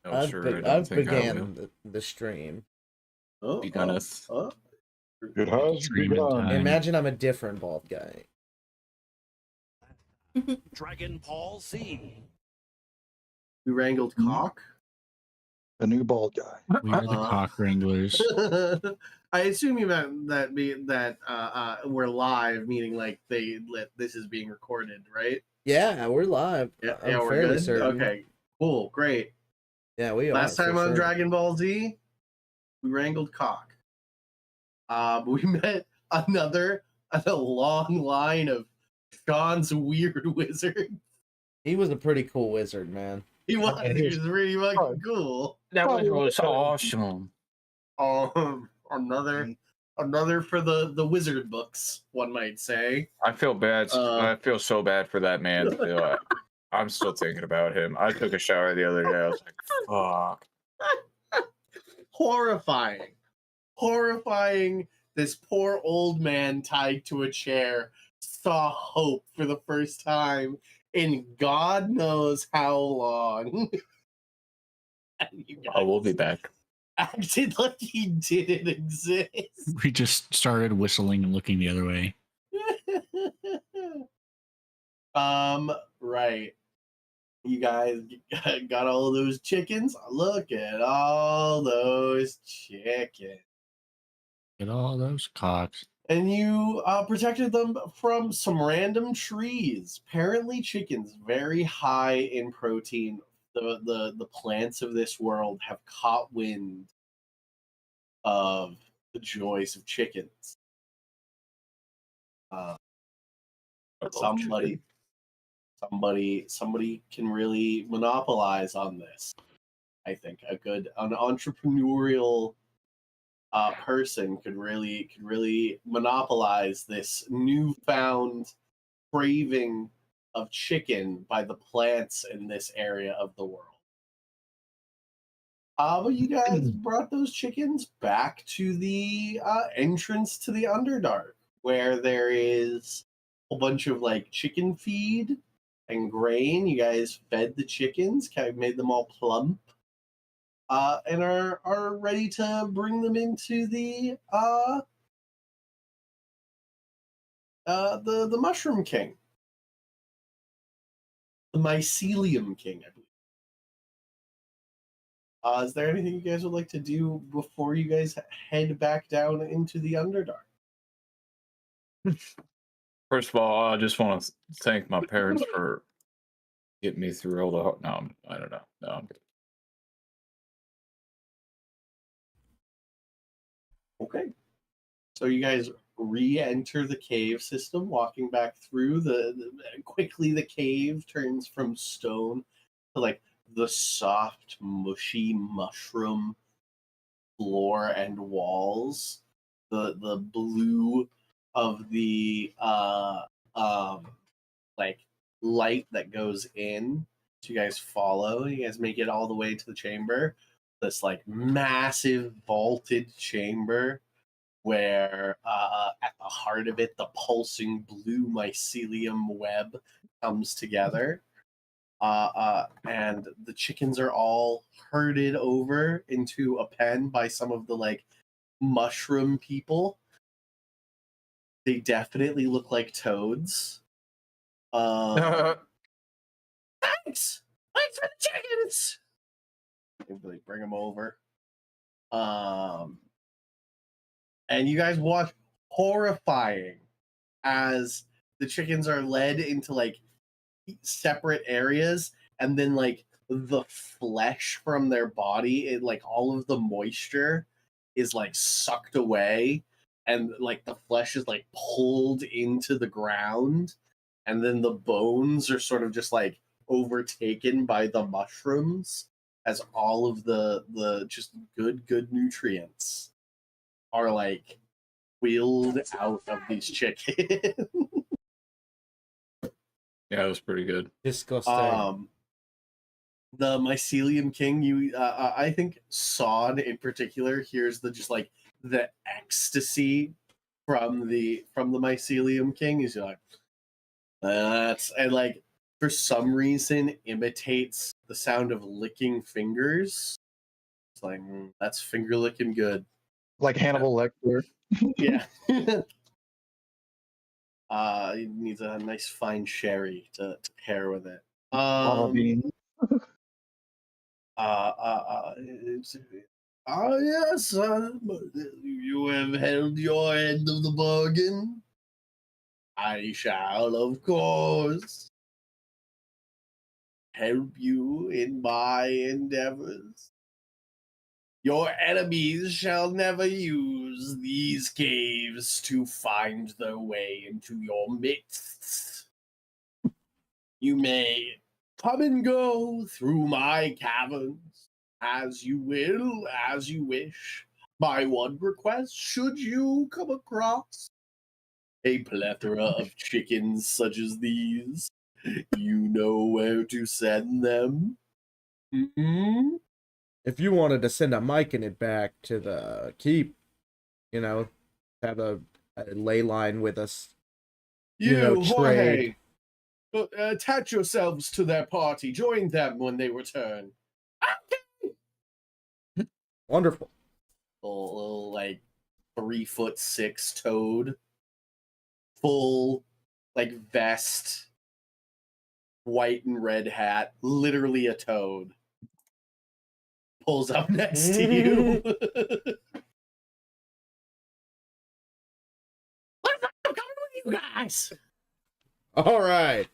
No, sure. I don't I've think I will. began the stream. Begunneth. It has Stream in begun. time. Imagine I'm a different bald guy. Dragon Ball Z. We wrangled cock. The new bald guy. We are the cock wranglers. I assume you meant that we're live, meaning like this is being recorded, right? Yeah, we're live. Yeah, I'm we're fairly good. certain. Okay, cool, great. Yeah, we are. Last time for on sure. Dragon Ball Z, we wrangled cock. We met a long line of Sean's weird wizard. He was a pretty cool wizard, man. He was really fucking cool. That was awesome. Another for the wizard books, one might say. I feel bad. I feel so bad for that man. I'm still thinking about him. I took a shower the other day. I was like, fuck. Horrifying. This poor old man tied to a chair saw hope for the first time in God knows how long. I will be back. Acted like he didn't exist. We just started whistling and looking the other way. Right. You guys got all of those chickens? Look at all those chickens. Get all those cocks. And you protected them from some random trees. Apparently, chickens very high in protein. The plants of this world have caught wind of the joys of chickens. Somebody can really monopolize on this. I think an entrepreneurial person could really monopolize this newfound craving of chicken by the plants in this area of the world. But you guys brought those chickens back to the entrance to the Underdark, where there is a bunch of like chicken feed and grain. You guys fed the chickens, kind of made them all plump, and are ready to bring them into the Mushroom King, the Mycelium King, I believe. Is there anything you guys would like to do before you guys head back down into the Underdark? First of all, I just want to thank my parents for getting me through all the. No, I don't know. No, I'm good. Okay. So you guys re-enter the cave system, walking back through quickly the cave turns from stone to like the soft, mushy mushroom floor and walls. The blue of the like light that goes in. So you guys follow. You guys make it all the way to the chamber. This like massive vaulted chamber where at the heart of it, the pulsing blue mycelium web comes together. And the chickens are all herded over into a pen by some of the like mushroom people. They definitely look like toads. Thanks for the chickens. They bring them over. And you guys watch horrifying as the chickens are led into like separate areas, and then like the flesh from their body, it like all of the moisture is like sucked away, and like the flesh is like pulled into the ground, and then the bones are sort of just like overtaken by the mushrooms as all of the just good nutrients are like wheeled out of these chickens. Yeah, it was pretty good. Disgusting. The Mycelium King, you I think Sod in particular hears the just like the ecstasy from the Mycelium King. He's like, that's, and like for some reason imitates the sound of licking fingers. It's like that's finger licking good. Like Hannibal Lecter. Yeah. It needs a nice fine sherry to pair with it. Lava bean. Yes, you have held your end of the bargain. I shall, of course, help you in my endeavors. Your enemies shall never use these caves to find their way into your midst. You may come and go through my caverns as you will, as you wish. My one request, should you come across a plethora of chickens such as these, you know where to send them. Mm-hmm. If you wanted to send a mic in it back to the keep, you know, have a ley line with us. Jorge, attach yourselves to their party. Join them when they return. Wonderful. Little like 3'6" toad, full like vest, white and red hat, literally a toad. Pulls up next to you. I'm coming with you guys. All right.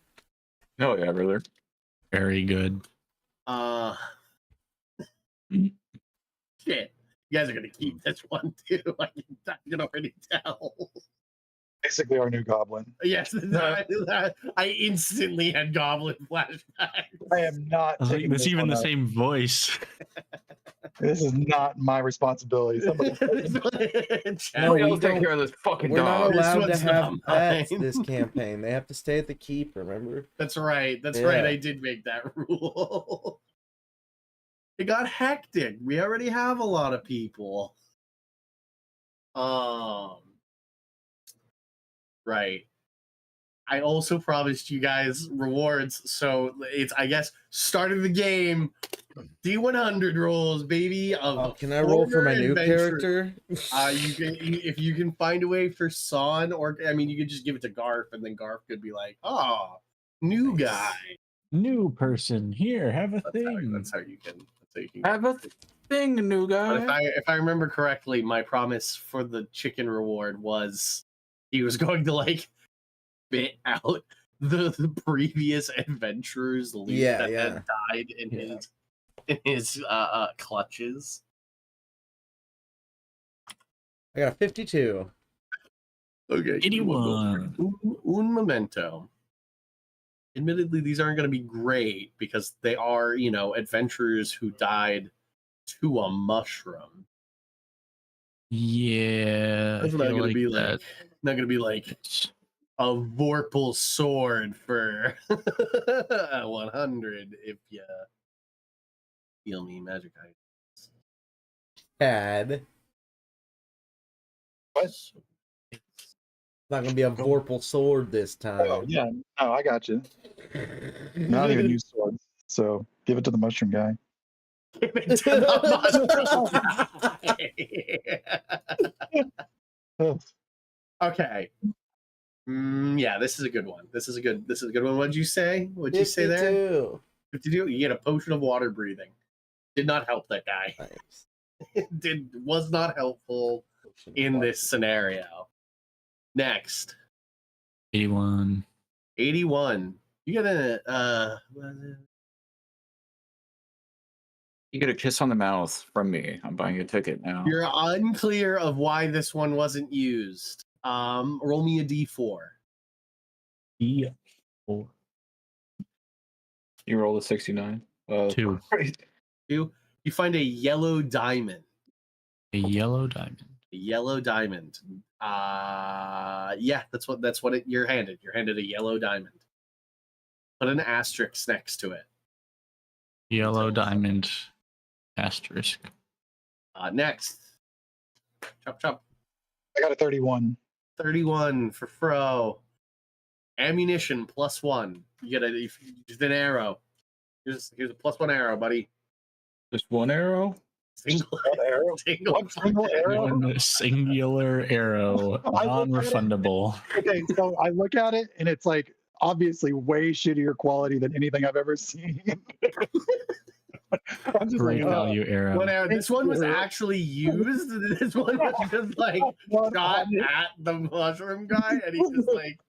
Hell yeah, brother. Very good. Shit. You guys are gonna keep this one too. I can already tell. Basically our new goblin. Yes, I instantly had goblin flashbacks. I am not taking It's this even one the up. same voice. This is not my responsibility. Somebody No, we I'll take don't- care of this fucking We're not dog. This allowed to one's have not pets mine. this campaign. They have to stay at the keep, remember? That's right. That's Yeah. right. I did make that rule. It got hectic. We already have a lot of people. Right. I also promised you guys rewards, so it's I guess start of the game. D100 rolls, baby. Of Can I roll for my new adventure. character? You can if you can find a way for Son, or I mean, you could just give it to Garth, and then Garth could be like, "Oh, new Nice. guy." New person. Here, have a thing. That's how you can. Have a thing, new But guy. if I remember correctly, my promise for the chicken reward was he was going to like spit out the previous adventurer's loot that had died in his clutches. I got a 52. Okay. 81. Un memento. Admittedly, these aren't going to be great because they are, adventurers who died to a mushroom. Yeah. That's I not feel going to be that. like not going to be like It's- a Vorpal sword for 100 if you heal me magic items. Had. What? It's not gonna be a Vorpal sword this time. Oh, yeah. No, I got you. I don't even use swords. So give it to the mushroom guy. Give it to the mushroom. Oh, Okay. Yeah, this is a good one. This is a good one. What'd you say? What'd you say there? 52. 52. You get a potion of water breathing. Did not help that guy. Nice. Was not helpful in this scenario. Next. 81. 81. You get a You get a kiss on the mouth from me. I'm buying a ticket now. you're unclear of why this one wasn't used. Roll me a d4. E4. You roll a 69. 2. You find a yellow diamond. A yellow diamond. A yellow diamond. Yeah, that's what you're handed. You're handed a yellow diamond. Put an asterisk next to it. Yellow diamond. Asterisk. Next. Chop chop. I got a 31. 31 for Fro. Ammunition +1. You get just an arrow. Here's a +1 arrow, buddy. Just one arrow? Single arrow? single. One single arrow? One singular arrow, I look at it- non-refundable. Okay, so I look at it and it's like obviously way shittier quality than anything I've ever seen. I'm just Great like, value arrow. One arrow. This one was Thank you. actually used. This one was just like One shot on it. at the mushroom guy, and he just like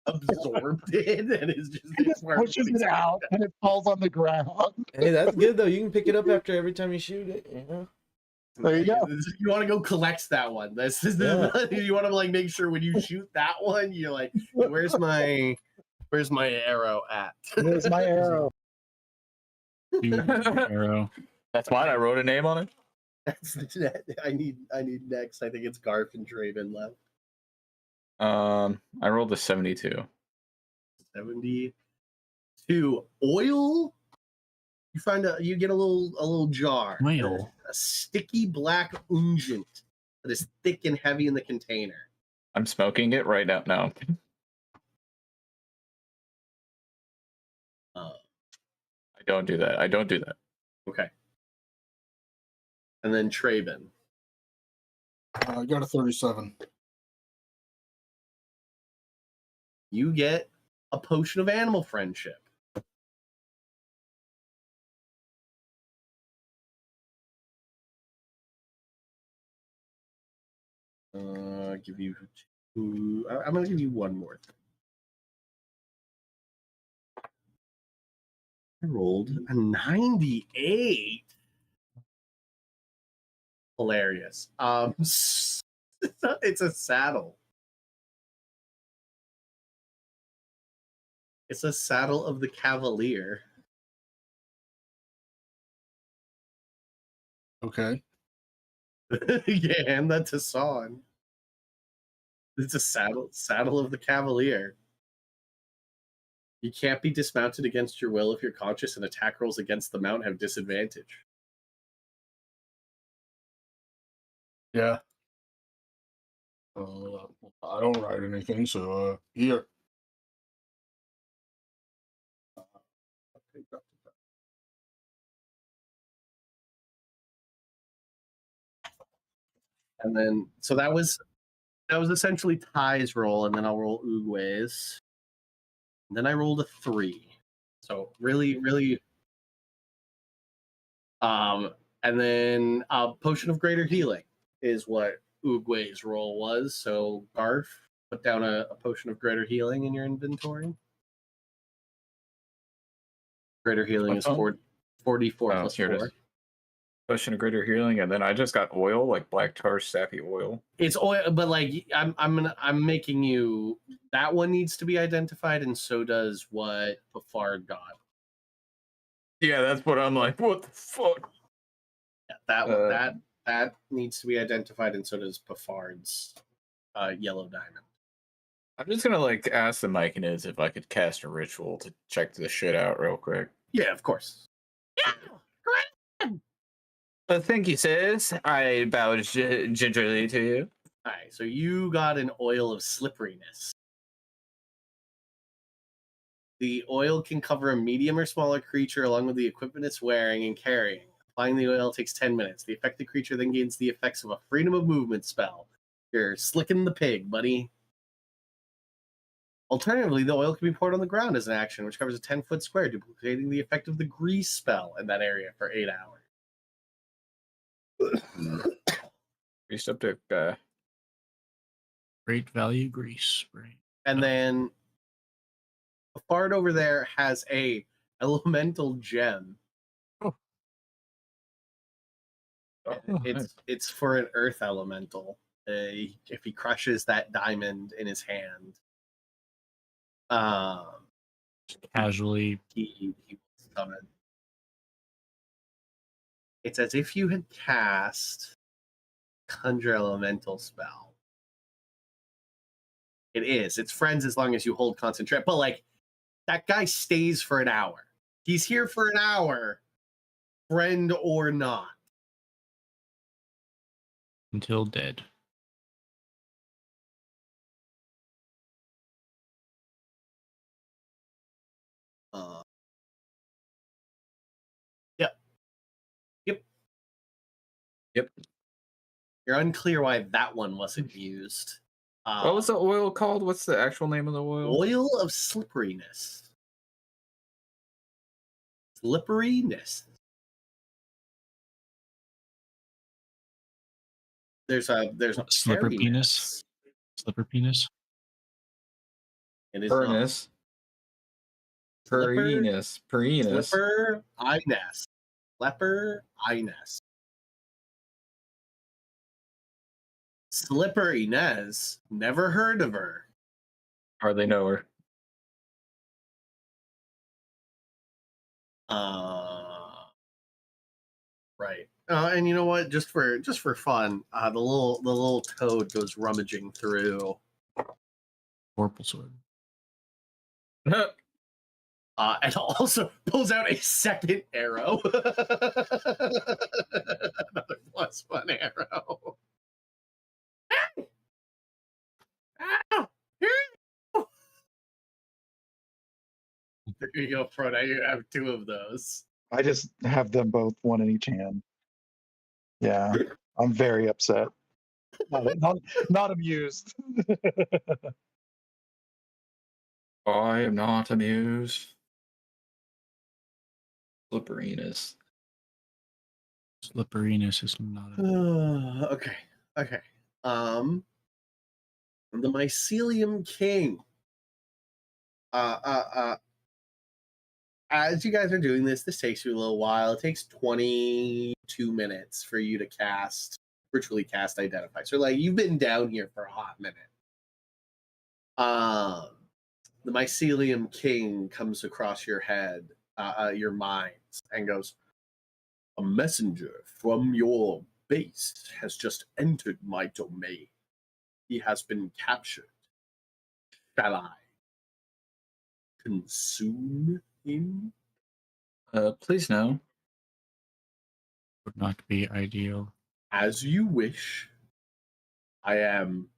absorbed it, and is just He just pushes it out and it falls on the ground. Hey, that's good though. You can pick it up after every time you shoot it. You know? There you go. You want to go collect that one. This is you want to like make sure when you shoot that one, you're like, where's my arrow at? There's my arrow. Huge arrow. That's mine. I wrote a name on it. That's I need next. I think it's Garf and Draven left. I rolled a 72. 72 oil. You get a little jar. Oil. A sticky black unguent that is thick and heavy in the container. I'm smoking it right now. No. I don't do that. I don't do that. Okay. And then Traven. I got a 37. You get a potion of animal friendship. Give you two. I'm gonna give you one more thing. I rolled a 98. Hilarious. It's a saddle. It's a saddle of the Cavalier. Okay. Yeah, hand that to Son. It's a saddle of the Cavalier. You can't be dismounted against your will if you're conscious, and attack rolls against the mount have disadvantage. Yeah. I don't write anything, so here. And then, so that was essentially Ty's roll, and then I'll roll Oogway's. And then I rolled a 3. So really, and then Potion of Greater Healing is what Oogway's roll was. So Garf, put down a Potion of Greater Healing in your inventory. Greater Healing is What's on? 44 Oh, plus here it 4. is. Potion of greater healing, and then I just got oil, like black tar sappy oil. It's oil, but like I'm making you. That one needs to be identified, and so does what Bafard got. Yeah, that's what I'm like. What the fuck? Yeah, that one, that needs to be identified, and so does Bafard's yellow diamond. I'm just gonna like ask the Myconids if I could cast a ritual to check this shit out real quick. Yeah, of course. Yeah. Thank you, sis. I bow gingerly to you. All right, so you got an oil of slipperiness. The oil can cover a medium or smaller creature along with the equipment it's wearing and carrying. Applying the oil takes 10 minutes. The affected creature then gains the effects of a freedom of movement spell. You're slicking the pig, buddy. Alternatively, the oil can be poured on the ground as an action, which covers a 10-foot square, duplicating the effect of the grease spell in that area for 8 hours. Greased up to Great value grease spray. And then a fart over there has a elemental gem. Oh, It's for an earth elemental. If he crushes that diamond in his hand, Casually. he will summon. It's as if you had cast Conjure Elemental spell. It is. It's friends as long as you hold concentrate. But like, that guy stays for an hour. He's here for an hour, friend or not. Until dead. Yep. You're unclear why that one wasn't used. What was the oil called? What's the actual name of the oil? Oil of slipperiness. Slipperiness. There's a Slipper hairiness. penis? Slipper penis? It is not. Furnace. Slipper- Perinus. Perinus. Slipper Ines. Leper Ines. Slipper Inez. Never heard of her. Hardly know her. Right. And you know what? Just for fun, the little toad goes rummaging through. Vorpal sword. And also pulls out a second arrow. Another +1 arrow. Ah! Here you go. There you go, Frodo. You have 2 of those. I just have them both, one in each hand. Yeah, I'm very upset. Not amused. I am not amused. Slipperiness. Slipperiness is not a Okay. The Mycelium King. As you guys are doing this takes you a little while. It takes 22 minutes for you to virtually cast Identify. So, like, you've been down here for a hot minute. The Mycelium King comes across your head, your minds, and goes, "A messenger from your base has just entered my domain. He has been captured. Shall I consume him?" Please no. would not be ideal. "As you wish. I am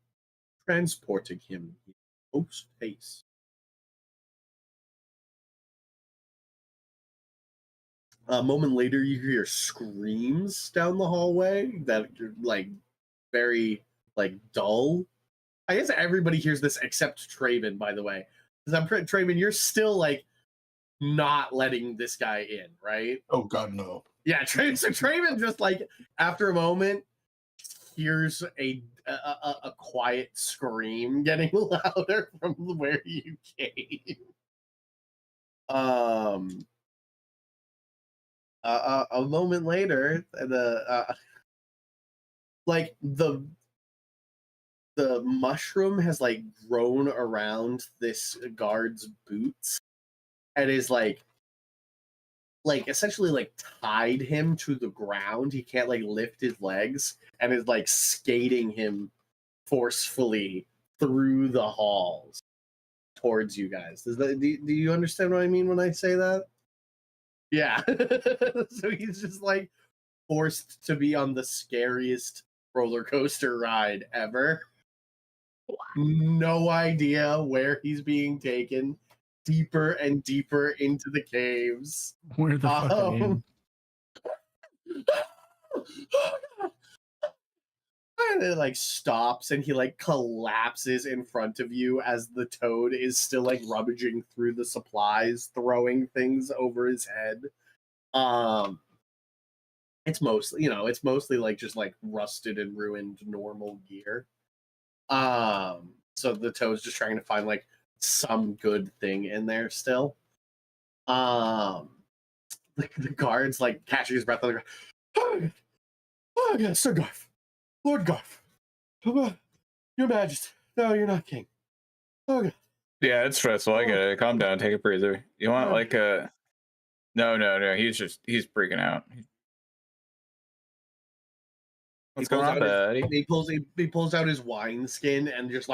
transporting him in post haste." A moment later, you hear screams down the hallway that are like very dull. I guess everybody hears this except Traven, by the way. Because Traven, you're still not letting this guy in, right? Oh God, no. Yeah, so Traven just after a moment hears a quiet scream getting louder from where you came. A moment later, the mushroom has grown around this guard's boots and is essentially tied him to the ground. He can't lift his legs and is skating him forcefully through the halls towards you guys. Do you understand what I mean when I say that? Yeah. So he's just forced to be on the scariest roller coaster ride ever. No idea where he's being taken. Deeper and deeper into the caves. Where the fuck I am? And it stops and he collapses in front of you as the toad is still rummaging through the supplies, throwing things over his head. It's mostly just rusted and ruined normal gear. So the toad's just trying to find some good thing in there still. The guard's catching his breath on the ground. Oh God, Sir Garf. Lord Garf. Your Majesty. No, you're not king. Oh God. Yeah, it's stressful. I get it. Calm down. Take a breather. You want a... No. He's freaking out. What's going on, buddy? He pulls out his wine skin and just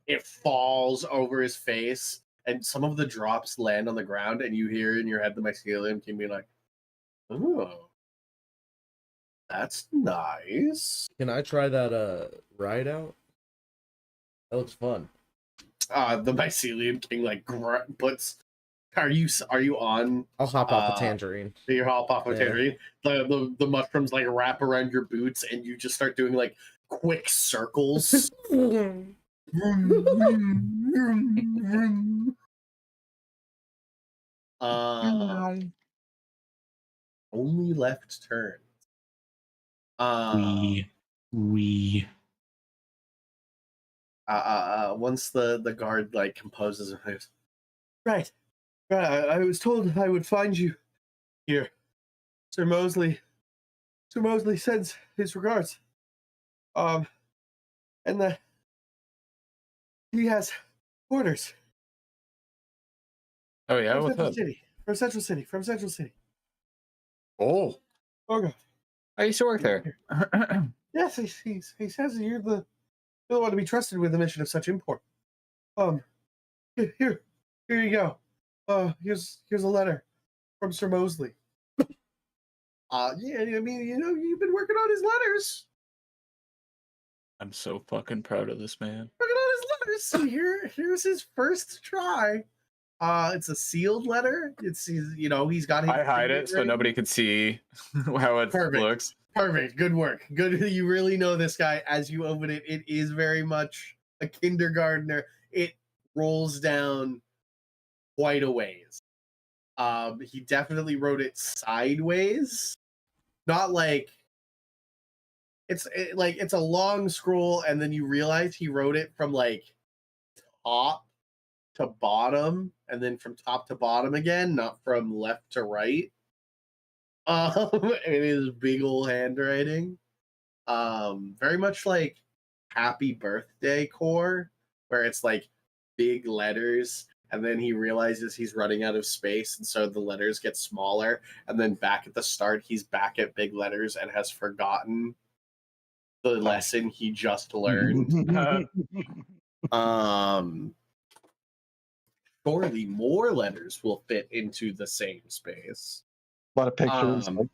it falls over his face, and some of the drops land on the ground, and you hear in your head the Mycelium King being like, "Oh, that's nice." Can I try that ride out? That looks fun. The Mycelium King puts Are you on I'll hop off Uh, the tangerine. your hop off of Yeah. tangerine? The mushrooms like wrap around your boots, and you just start doing like quick circles. Only left turn. Once the guard like composes and goes, right. I was told I would find you here. Sir Mosley sends his regards. And that he has orders. Oh yeah, from what's Central up? City. From Central City. Oh, Oh god. I used to work there. Yes, he says you're the one to be trusted with a mission of such import. Here you go. Here's a letter from Sir Mosley. Yeah, I mean, you've been working on his letters. I'm so fucking proud of this man. Working on his letters. Here's his first try. It's a sealed letter. He's got his I hide it so fingerprint. nobody can see how it Perfect. looks. Perfect. Good work. Good. You really know this guy. As you open it, it is very much a kindergartner. It rolls down quite a ways. He definitely wrote it sideways, not like it's a long scroll, and then you realize he wrote it from like top to bottom, and then from top to bottom again, not from left to right. It is big old handwriting. Very much like Happy Birthday core, where it's like big letters, and then he realizes he's running out of space, and so the letters get smaller, and then back at the start, he's back at big letters and has forgotten the lesson he just learned. Surely more letters will fit into the same space. A lot of pictures. In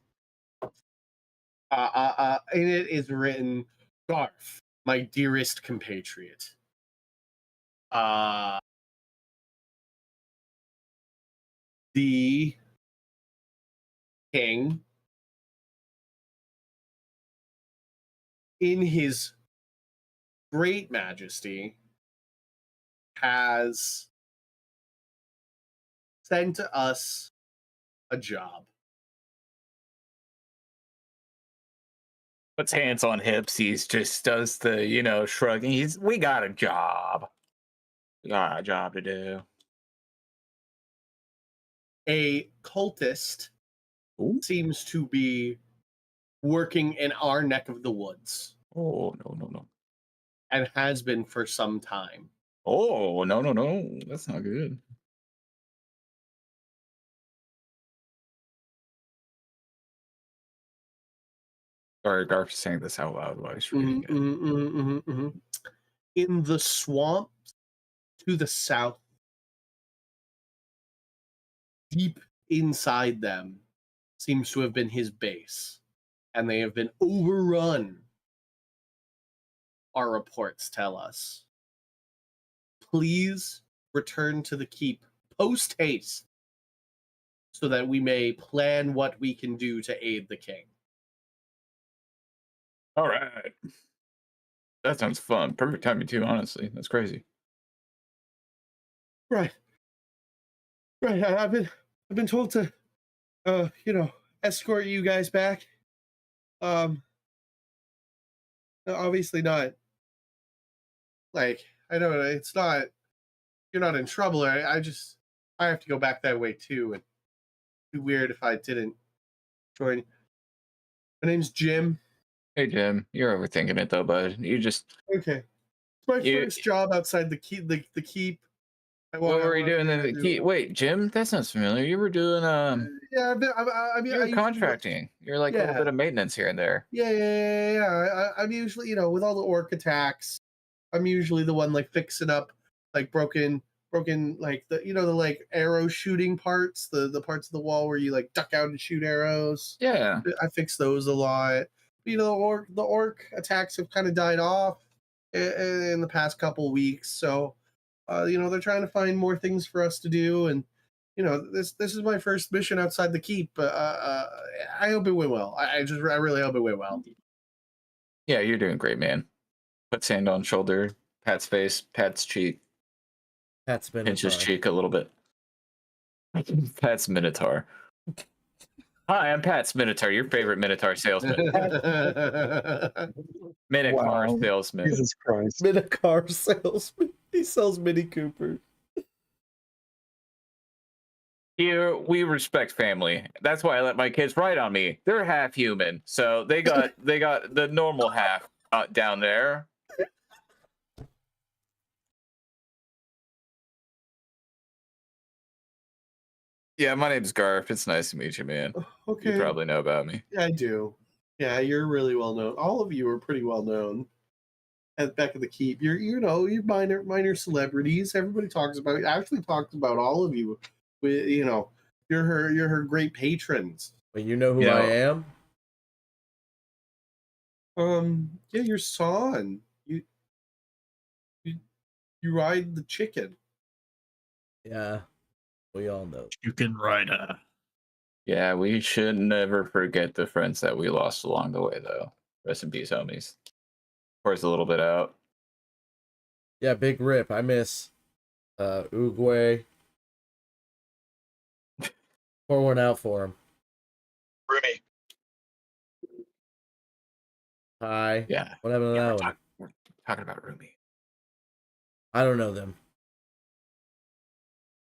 it is written, Garf, my dearest compatriot. The king, in his great majesty, has sent us a job. Puts hands on hips. He's just does the, shrugging. We got a job. We got a job to do. A cultist Ooh. seems to be working in our neck of the woods Oh, no. and has been for some time. Oh, no. That's not good. Sorry, Garf is saying this out loud while he's reading it. In the swamp to the south, deep inside them, seems to have been his base, and they have been overrun, our reports tell us. Please return to the keep post haste so that we may plan what we can do to aid the king. All right. That sounds fun. Perfect timing too, honestly. That's crazy. Right. I've been told to escort you guys back. Obviously not. Like, I know it's not. You're not in trouble. I have to go back that way too, and it'd be weird if I didn't join you. My name's Jim. Hey, Jim. You're overthinking it, though, bud. You just... Okay. It's my first job outside the keep. The keep. What were you doing in the keep? Wait, Jim? That sounds familiar. You were doing... Yeah, you were contracting. You're like a little bit of maintenance here and there. Yeah. I'm usually, with all the orc attacks, I'm usually the one like fixing up like broken like the the like arrow shooting parts, the parts of the wall where you like duck out and shoot arrows. Yeah. I fix those a lot. The orc attacks have kind of died off in the past couple weeks, so they're trying to find more things for us to do, and this is my first mission outside the keep. I hope it went well. I really hope it went well. Yeah, you're doing great, man. Put sand on shoulder, Pat's face, Pat's cheek, Pat's pinch his Minotaur. cheek a little bit. Pat's Minotaur. Hi, I'm Pat's Minotaur, your favorite Minotaur salesman. Minotaur Wow. salesman. Jesus Christ. Minotaur salesman. He sells Mini Cooper. Here, we respect family. That's why I let my kids ride on me. They're half human, so they got the normal half down there. Yeah, my name's Garf. It's nice to meet you, man. Okay. You probably know about me. Yeah, I do. Yeah, you're really well known. All of you are pretty well known at back of the keep. You're minor celebrities. Everybody talks about. Actually, talks about all of you. With you're her great patrons. But you know who Yeah. I am? Yeah, your son. You ride the chicken. Yeah. We all know. Chicken Rider. Yeah, we should never forget the friends that we lost along the way, though. Rest in peace, homies. Pours a little bit out. Yeah, big rip. I miss Uguay. Pour one out for him. Rumi. Hi. Yeah. What happened to Yeah, that one? we're talking about Rumi. I don't know them.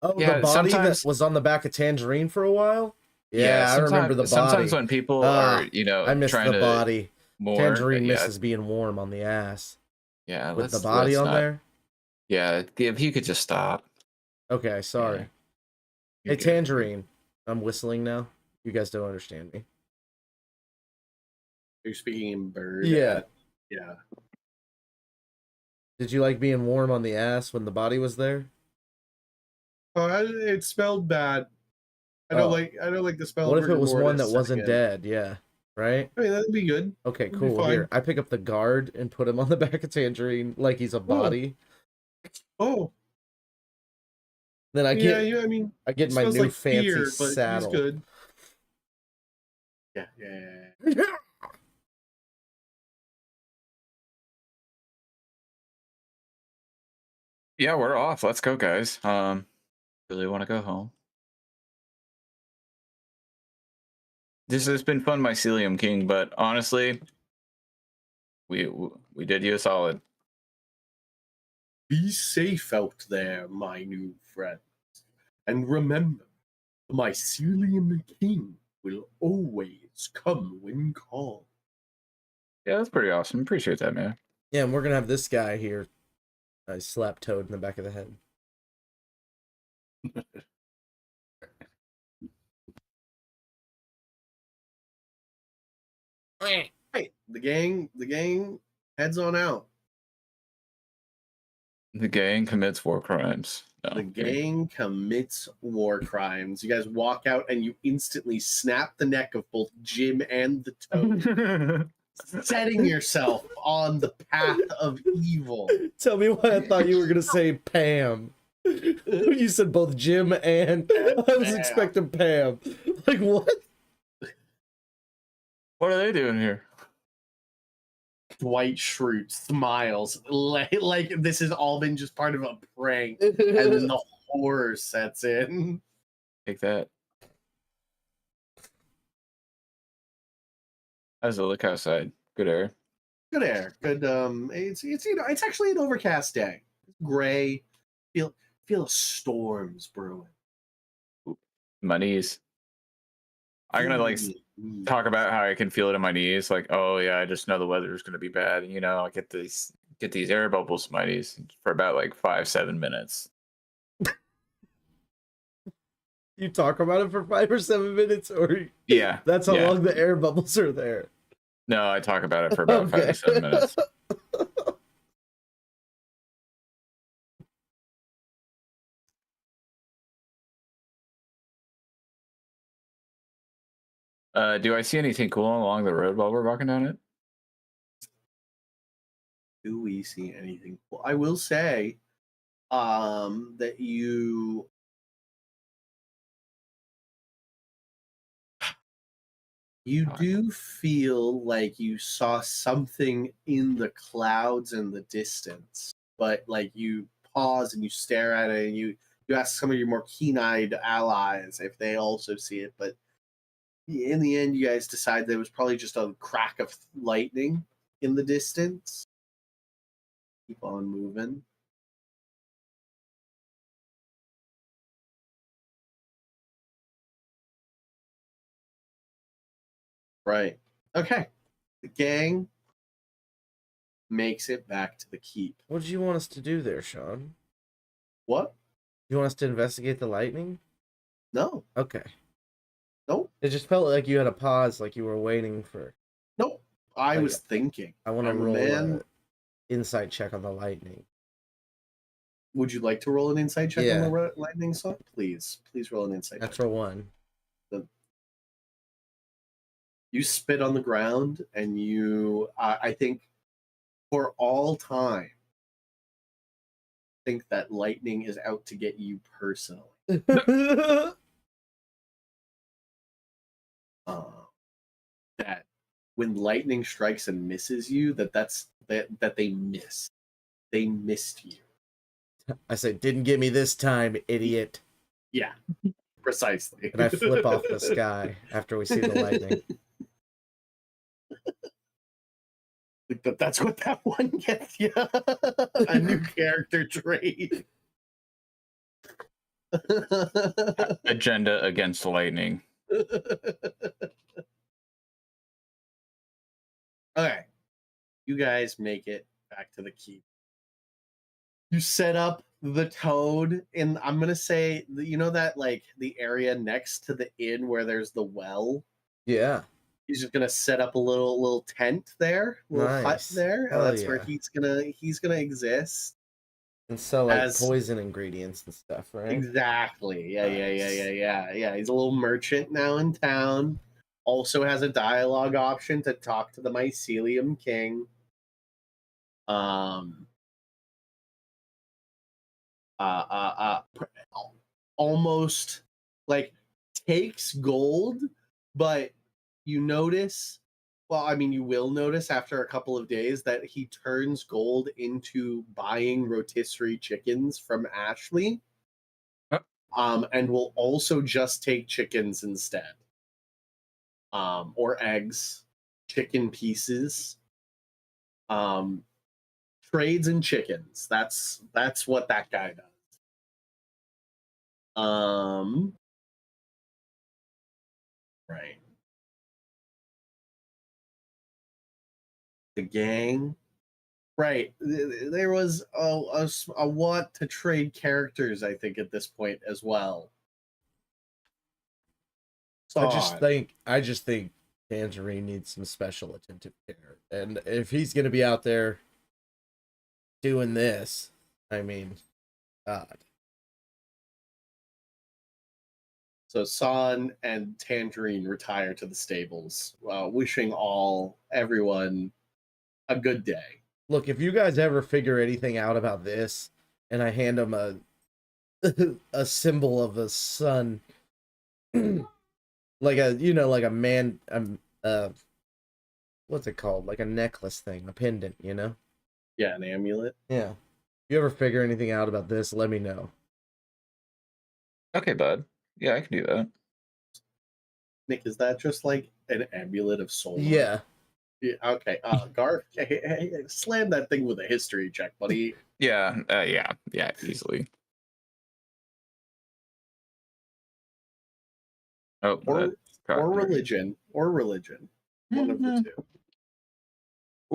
Oh, Yeah, the body sometimes- that was on the back of Tangerine for a while? Yeah, I remember the body. Sometimes when people are, I miss trying the to body. mourn, Tangerine yeah, misses being warm on the ass. Yeah, With the body let's on not- there? Yeah, if you could just stop. Okay, sorry. Yeah. Hey, You're good. Tangerine. I'm whistling now. You guys don't understand me. You're speaking in bird. Yeah. Yeah. Did you like being warm on the ass when the body was there? It smelled bad. I Oh. don't like the smell. What of if it was rigor one that mortis wasn't setting in. dead? Yeah. Right? I mean, that'd be good. Okay, It'll be cool. fine. Here, I pick up the guard and put him on the back of Tangerine like he's a body. Oh, Then I yeah. get I mean, I get it my smells new like fancy fear, but saddle. he's good. Yeah. Yeah, we're off. Let's go, guys. Really want to go home. This has been fun, Mycelium King, but honestly, we did you a solid. Be safe out there, my new friends. And remember, the Mycelium King will always come when called. Yeah, that's pretty awesome. Appreciate that, man. Yeah, and we're gonna have this guy here. I slap Toad in the back of the head. Hey, the gang heads on out. The gang commits war crimes. No, The gang commits war crimes. You guys walk out and you instantly snap the neck of both Jim and the Toad, setting yourself on the path of evil. Tell me why I thought you were gonna say Pam. You said both Jim and I was Pam. expecting Pam. Like what? What are they doing here? Dwight Schrute smiles like this has all been just part of a prank, and then the horror sets in. Take that. How's it look outside? Good air. Good air, good. It's actually an overcast day. It's gray. Feel a storms brewing. My knees. I'm gonna like talk about how I can feel it in my knees. Like, oh yeah, I just know the weather is gonna be bad. You know, I get these air bubbles in my knees for about like 5-7 minutes. You talk about it for 5 or 7 minutes, or Yeah, that's how yeah. long the air bubbles are there. No, I talk about it for about 5 to 7 minutes. Do I see anything cool along the road while we're walking down it? Do we see anything? Well, I will say, that you You God. do feel like you saw something in the clouds in the distance, but like you pause and you stare at it and you ask some of your more keen-eyed allies if they also see it, but in the end you guys decide there was probably just a crack of lightning in the distance. Keep on moving. Right. Okay. The gang makes it back to the keep. What did you want us to do there, Sean? What? You want us to investigate the lightning? No. Okay. Nope. It just felt like you had a pause, like you were waiting for. Nope. I Like, was thinking. I want to I'm a roll man. an insight check on the lightning. Would you like to roll an insight check on Yeah. the lightning song? Please roll an insight check. Natural 1. You spit on the ground, and you, I think, for all time, think that lightning is out to get you personally. That when lightning strikes and misses you, that they miss. They missed you. I said, didn't get me this time, idiot. Yeah, precisely. And I flip off the sky after we see the lightning. But that's what that one gets you. A new character trait. Agenda against lightning. Okay. You guys make it back to the keep. You set up the toad in, I'm going to say, you know that, like, the area next to the inn where there's the well? Yeah. He's just gonna set up a little tent there, little hut Nice. there, and Hell that's where yeah. he's gonna exist. And so, like, As- poison ingredients and stuff, right? Exactly. Yeah. Nice. He's a little merchant now in town. Also has a dialogue option to talk to the Mycelium King. Almost like takes gold, but you notice, well, I mean, you will notice after a couple of days that he turns gold into buying rotisserie chickens from Ashley. And will also just take chickens instead. Or eggs, chicken pieces. Trades in chickens. That's what that guy does. Right. The gang. Right. There was a want to trade characters, I think, at this point as well. I just think Tangerine needs some special attentive care. And if he's gonna be out there doing this, I mean, God. So San and Tangerine retire to the stables, wishing everyone a good day. Look, if you guys ever figure anything out about this, and I hand him a symbol of a sun, like a man, what's it called? Like a necklace thing, a pendant, you know? Yeah, an amulet. Yeah. If you ever figure anything out about this, let me know. Okay, bud. Yeah, I can do that. Nick, is that just like an amulet of soul? Yeah. Yeah, okay. Garth, hey, slam that thing with a history check, buddy. Yeah, yeah, easily. Oh, Or that religion. One of the two.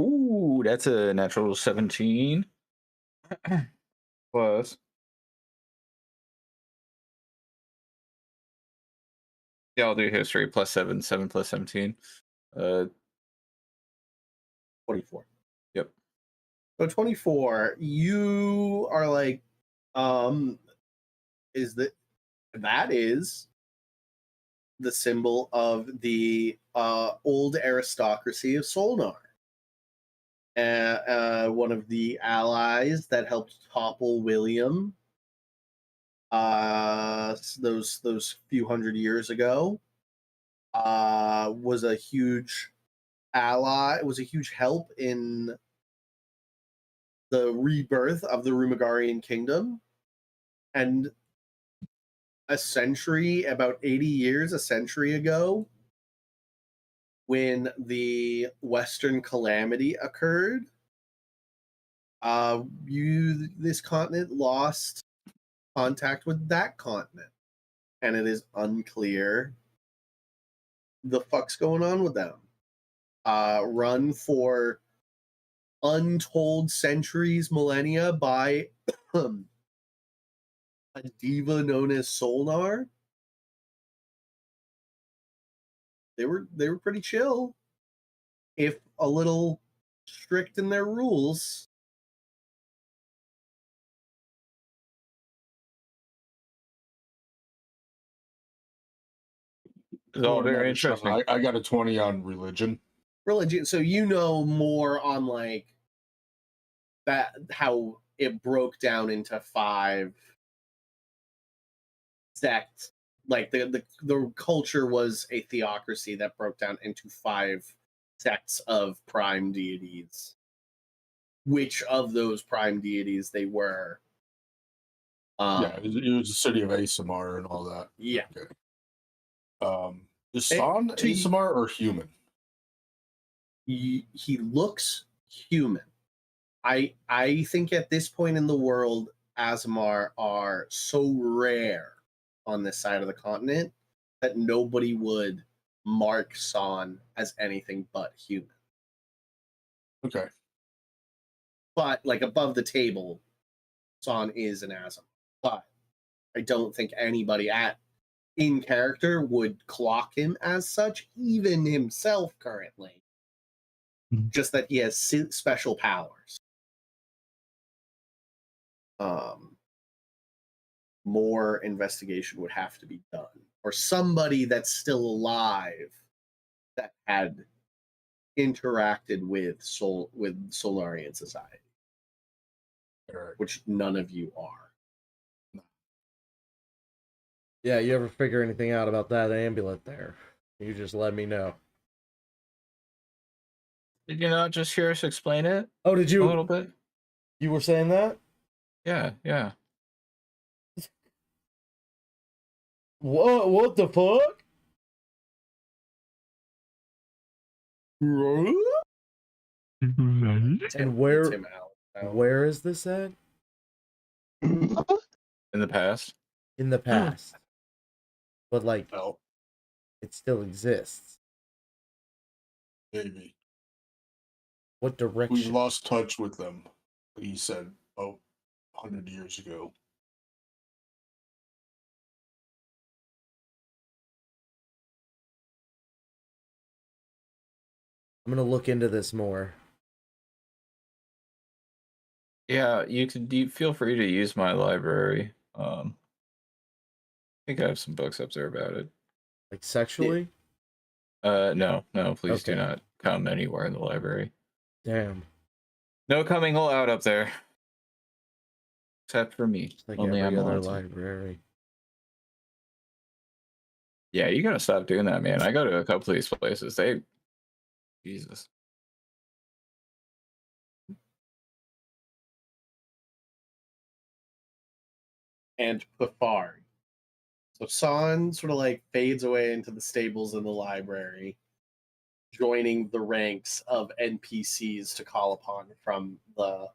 Ooh, that's a natural 17. Plus. Yeah, I'll do history. Plus 7. 7 plus 17. 24. Yep. So 24, you are like, that is the symbol of the old aristocracy of Solnar. One of the allies that helped topple William those few hundred years ago. was a huge ally, was a huge help in the rebirth of the Rumagarian kingdom. And about 80 years, a century ago, when the Western Calamity occurred, this continent lost contact with that continent. And it is unclear the fuck's going on with them. Run for untold centuries, millennia by a diva known as Solnar. They were pretty chill, if a little strict in their rules. It's all Well, very another shot. interesting. I got a 20 on religion. Religion, so you know more on like that, how it broke down into 5 sects. Like the culture was a theocracy that broke down into 5 sects of prime deities. Which of those prime deities they were? Yeah, it was the city of Asamar and all that. Yeah. Okay. Is San to you- Asamar or human? He looks human. I think at this point in the world, Aasimar are so rare on this side of the continent that nobody would mark San as anything but human. Okay. But like above the table, San is an Aasimar. But I don't think anybody in character would clock him as such, even himself currently. Just that he has special powers. More investigation would have to be done, or somebody that's still alive that had interacted with Solarian society, All right. which none of you are. Yeah, you ever figure anything out about that amulet there? You just let me know. Did you not just hear us explain it Oh, did a you? little bit? You were saying that? Yeah, yeah. What the fuck? And where Tim out. where is this at? In the past. In the past. But like No, it still exists. maybe. What We direction? lost touch with them, he said, 100 years ago. I'm gonna look into this more. Yeah, you feel free to use my library. I think I have some books up there about it. Like sexually? No, please do Okay. not come anywhere in the library. Damn. No coming allowed up there. Except for me. It's like Only every I'm other allowed to. library. Yeah, you gotta stop doing that, man. I go to a couple of these places. Jesus. And Pafard. So San sort of like fades away into the stables in the library, joining the ranks of NPCs to call upon from the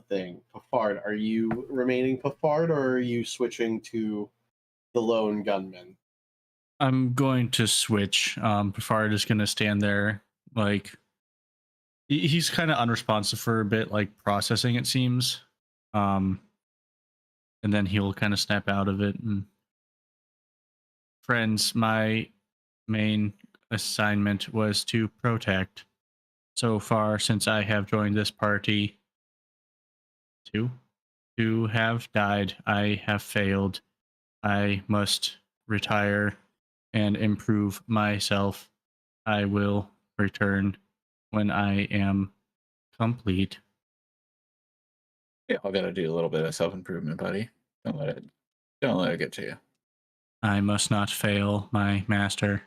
thing. Pafard, are you remaining Pafard, or are you switching to the lone gunman? I'm going to switch. Pafard is going to stand there, like he's kind of unresponsive for a bit, like processing, it seems. And then he'll kind of snap out of it. And friends, my main assignment was to protect. So far, since I have joined this party, two have died. I have failed. I must retire and improve myself. I will return when I am complete. Yeah, I gotta do a little bit of self-improvement, buddy. Don't let it get to you. I must not fail my master.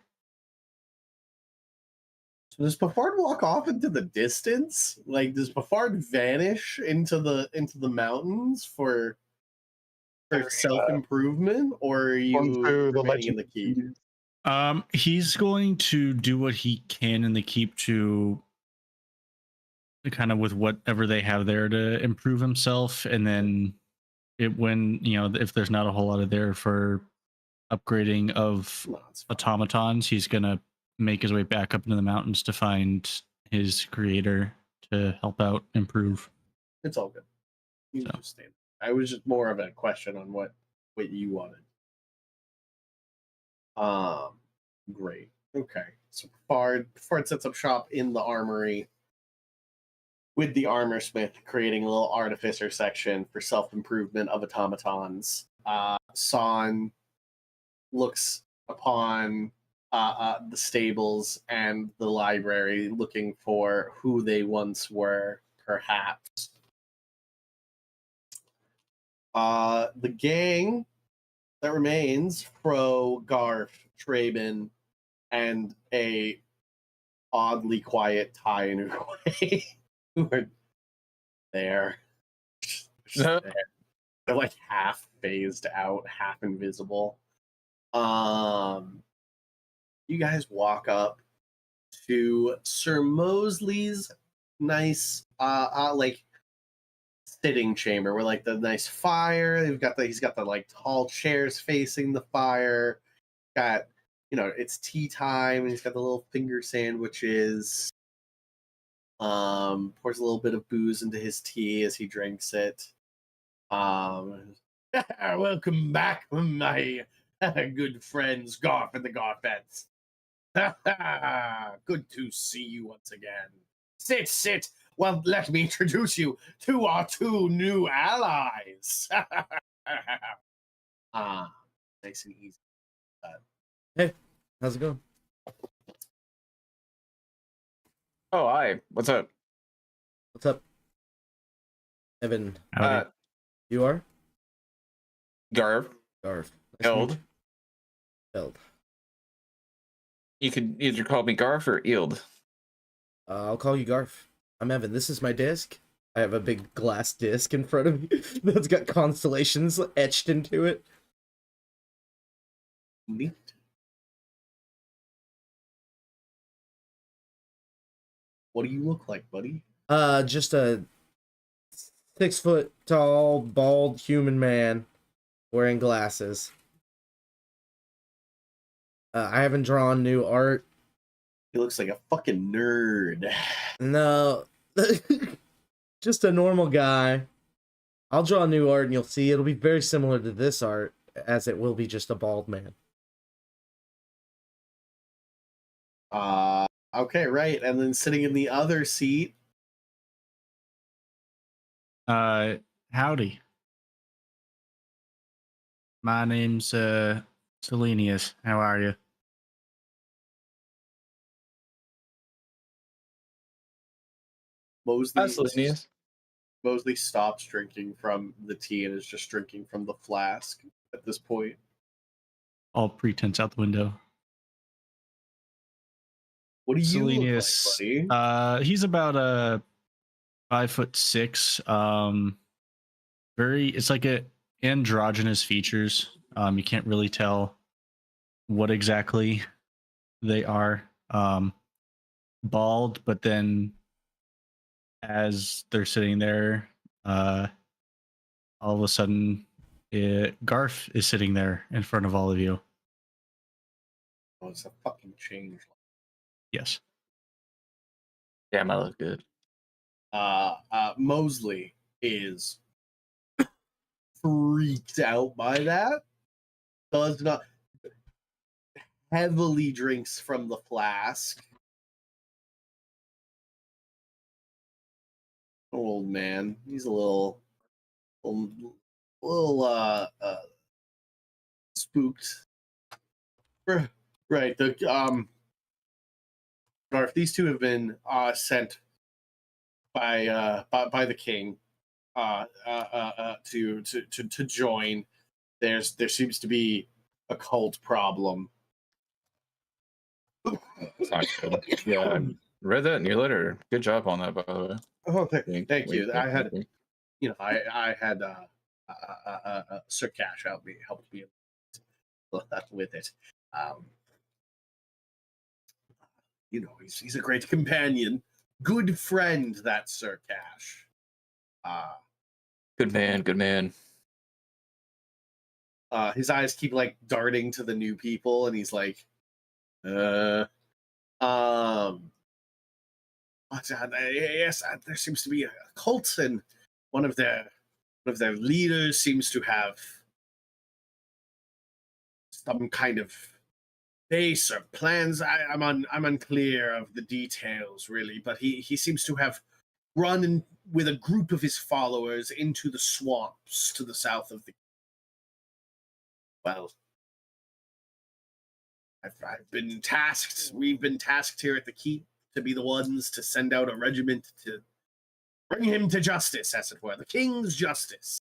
So does Pafard walk off into the distance? Like, does Pafard vanish into the mountains for self improvement, or are you Into the remaining in legend the keep? He's going to do what he can in the keep to kind of with whatever they have there to improve himself, and then when if there's not a whole lot of there for upgrading of No, it's fine. automatons, he's gonna make his way back up into the mountains to find his creator to help out improve. It's all good. You So. understand. I was just more of a question on what you wanted. Great. Okay. So Fard sets up shop in the armory with the armor smith, creating a little artificer section for self-improvement of automatons. San looks upon the stables and the library, looking for who they once were, perhaps. The gang that remains, Fro, Garf, Traben, and a oddly quiet Ty and Uruguay, who are there. Just there. They're like half phased out, half invisible. You guys walk up to Sir Mosley's nice like sitting chamber where like the nice fire. He's got the like tall chairs facing the fire. Got it's tea time, and he's got the little finger sandwiches. Pours a little bit of booze into his tea as he drinks it. Welcome back, my good friends, Garf and the Garfettes. Good to see you once again. Sit. Well, let me introduce you to our two new allies. Nice and easy. Hey, how's it going? Oh, hi. What's up? What's up, Evan? Howdy. You are Garv. Garf. Eld. Eld. You could either call me Garf or Eld. I'll call you Garf. I'm Evan. This is my disc. I have a big glass disc in front of me that's got constellations etched into it. Neat. What do you look like, buddy? Just a 6 foot tall, bald human man wearing glasses. I haven't drawn new art. He looks like a fucking nerd. No, just a normal guy. I'll draw new art and you'll see it'll be very similar to this art, as it will be just a bald man. Okay, right. And then sitting in the other seat. Howdy. My name's Selenius. How are you? Mosley stops drinking from the tea and is just drinking from the flask at this point. All pretense out the window. What do you Selenius, look like, buddy? he's about 5'6". It's like a androgynous features. You can't really tell what exactly they are. Bald, but then as they're sitting there, all of a sudden, Garf is sitting there in front of all of you. Oh, it's a fucking change. Yes. Damn, I look good. Mosley is freaked out by that. Does not heavily drinks from the flask. Old man, he's a little spooked. Right. Garf, these two have been sent by the king to join. There seems to be occult problem. It's not good. Yeah, I read that in your letter. Good job on that, by the way. Oh, thank Wink, you. wink, I wink, had, wink. I had Sir Cash helped me with it. He's a great companion, good friend. That Sir Cash. Good man, good man. His eyes keep like darting to the new people, and he's like, yes, there seems to be a cult, and one of their leaders seems to have some kind of base or plans. I'm unclear of the details really, but he seems to have run with a group of his followers into the swamps to the south of the. Well, I've been tasked. We've been tasked here at the keep to be the ones to send out a regiment to bring him to justice, as it were, the king's justice.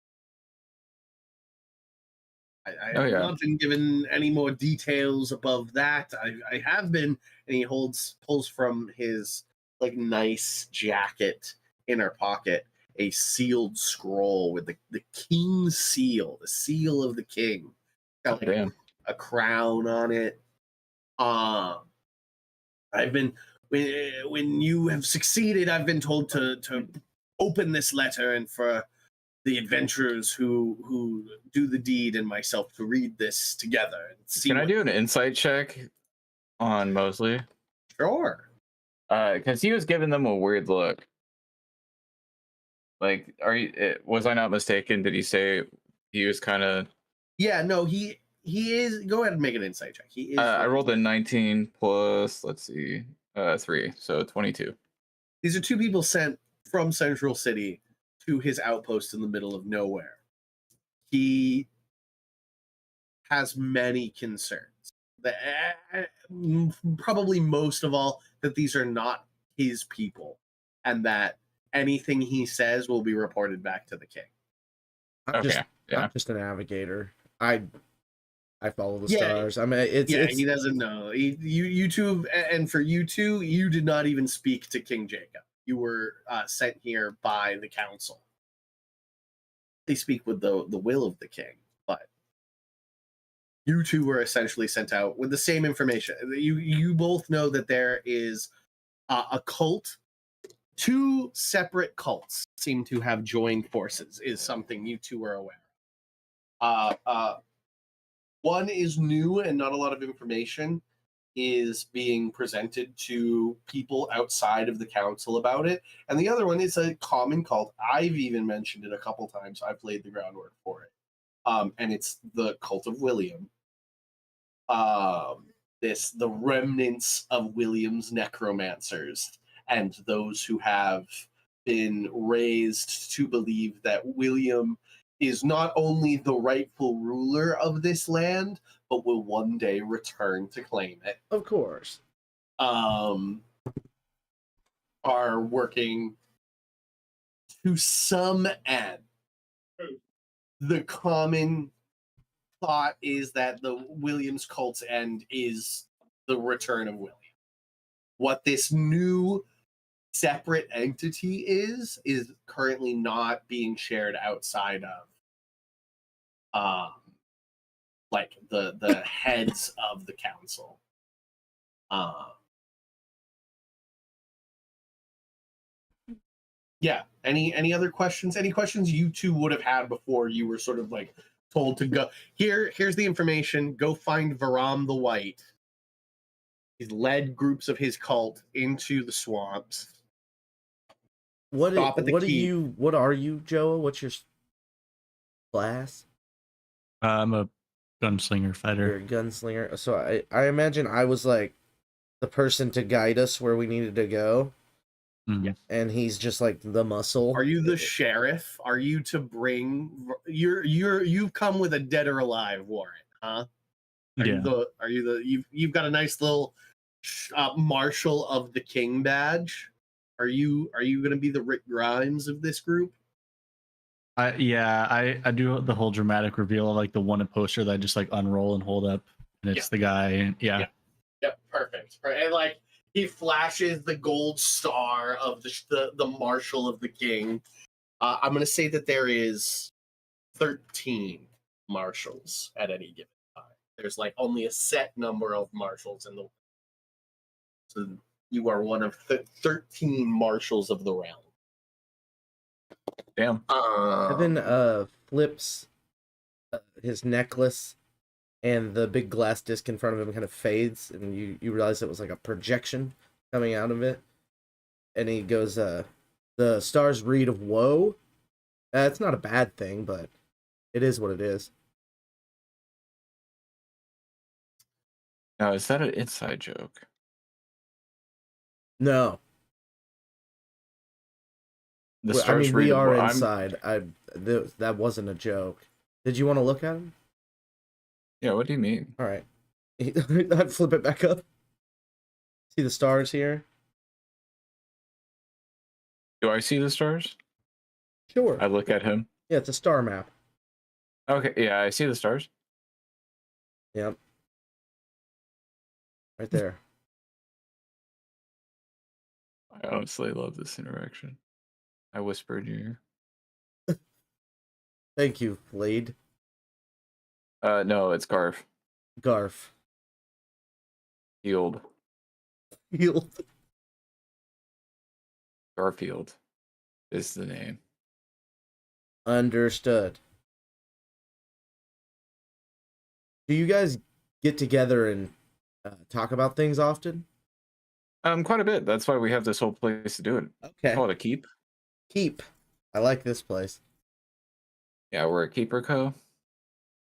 I have not been given any more details above that. I have been, and he pulls from his like nice jacket inner pocket a sealed scroll with the king's seal, the seal of the king. Got like a crown on it. I've been when you have succeeded, I've been told to open this letter and for the adventurers who do the deed and myself to read this together and see. Can I do an insight check on Mosley? Sure. Because he was giving them a weird look. Like, was I not mistaken? Did he say he was kind of? Yeah, no, he is. Go ahead and make an insight check. He is. I rolled a 19 plus, let's see, 3, so 22. These are two people sent from Central City to his outpost in the middle of nowhere. He has many concerns. Probably most of all, that these are not his people, and that anything he says will be reported back to the king. I'm just a navigator. I follow the stars. I mean, he doesn't know. You two, and for you two, you did not even speak to King Jacob. You were sent here by the council. They speak with the will of the king, but you two were essentially sent out with the same information. You both know that there is a cult. Two separate cults seem to have joined forces. Is something you two are aware of. One is new and not a lot of information is being presented to people outside of the council about it. And the other one is a common cult. I've even mentioned it a couple times. I've laid the groundwork for it. And it's the cult of William. The remnants of William's necromancers and those who have been raised to believe that William is not only the rightful ruler of this land, but will one day return to claim it. Of course. Are working to some end. The common thought is that the Williams cult's end is the return of William. What this new separate entity is currently not being shared outside of like the heads of the council. Yeah. Any other questions? Any questions you two would have had before you were sort of like told to go? Here's the information. Go find Varam the White. He's led groups of his cult into the swamps. What are you, Joe? What's your class? I'm a gunslinger You're fighter. a gunslinger. So I imagine I was like the person to guide us where we needed to go. Mm. And he's just like the muscle. Are you the sheriff? Are you to bring you've come with a dead or alive warrant, huh? You've got a nice little Marshal of the King badge? Are you going to be the Rick Grimes of this group? I do the whole dramatic reveal of like the one poster that I just like unroll and hold up, and it's Yeah. the guy. And Yep, perfect. Right, and like he flashes the gold star of the marshal of the king. I'm gonna say that there is 13 marshals at any given time. There's like only a set number of marshals in the. So you are one of 13 marshals of the realm. Damn. Evan flips his necklace, and the big glass disc in front of him kind of fades, and you realize it was like a projection coming out of it. And he goes, the stars read of woe. It's not a bad thing, but it is what it is. Now, is that an inside joke? No. The Well, I stars mean, read we of are wo- I'm- inside. That wasn't a joke. Did you want to look at him? Yeah, what do you mean? All right. I'd flip it back up. See the stars here? Do I see the stars? Sure. I look at him. Yeah, it's a star map. Okay, yeah, I see the stars. Yep. Right there. I honestly love this interaction. I whisper in your ear. Thank you, Blade. No, it's Garf. Garf. Field. Healed. Garfield is the name. Understood. Do you guys get together and talk about things often? Quite a bit. That's why we have this whole place to do it. Okay. Call it a keep. Keep. I like this place. Yeah, we're a keeper co.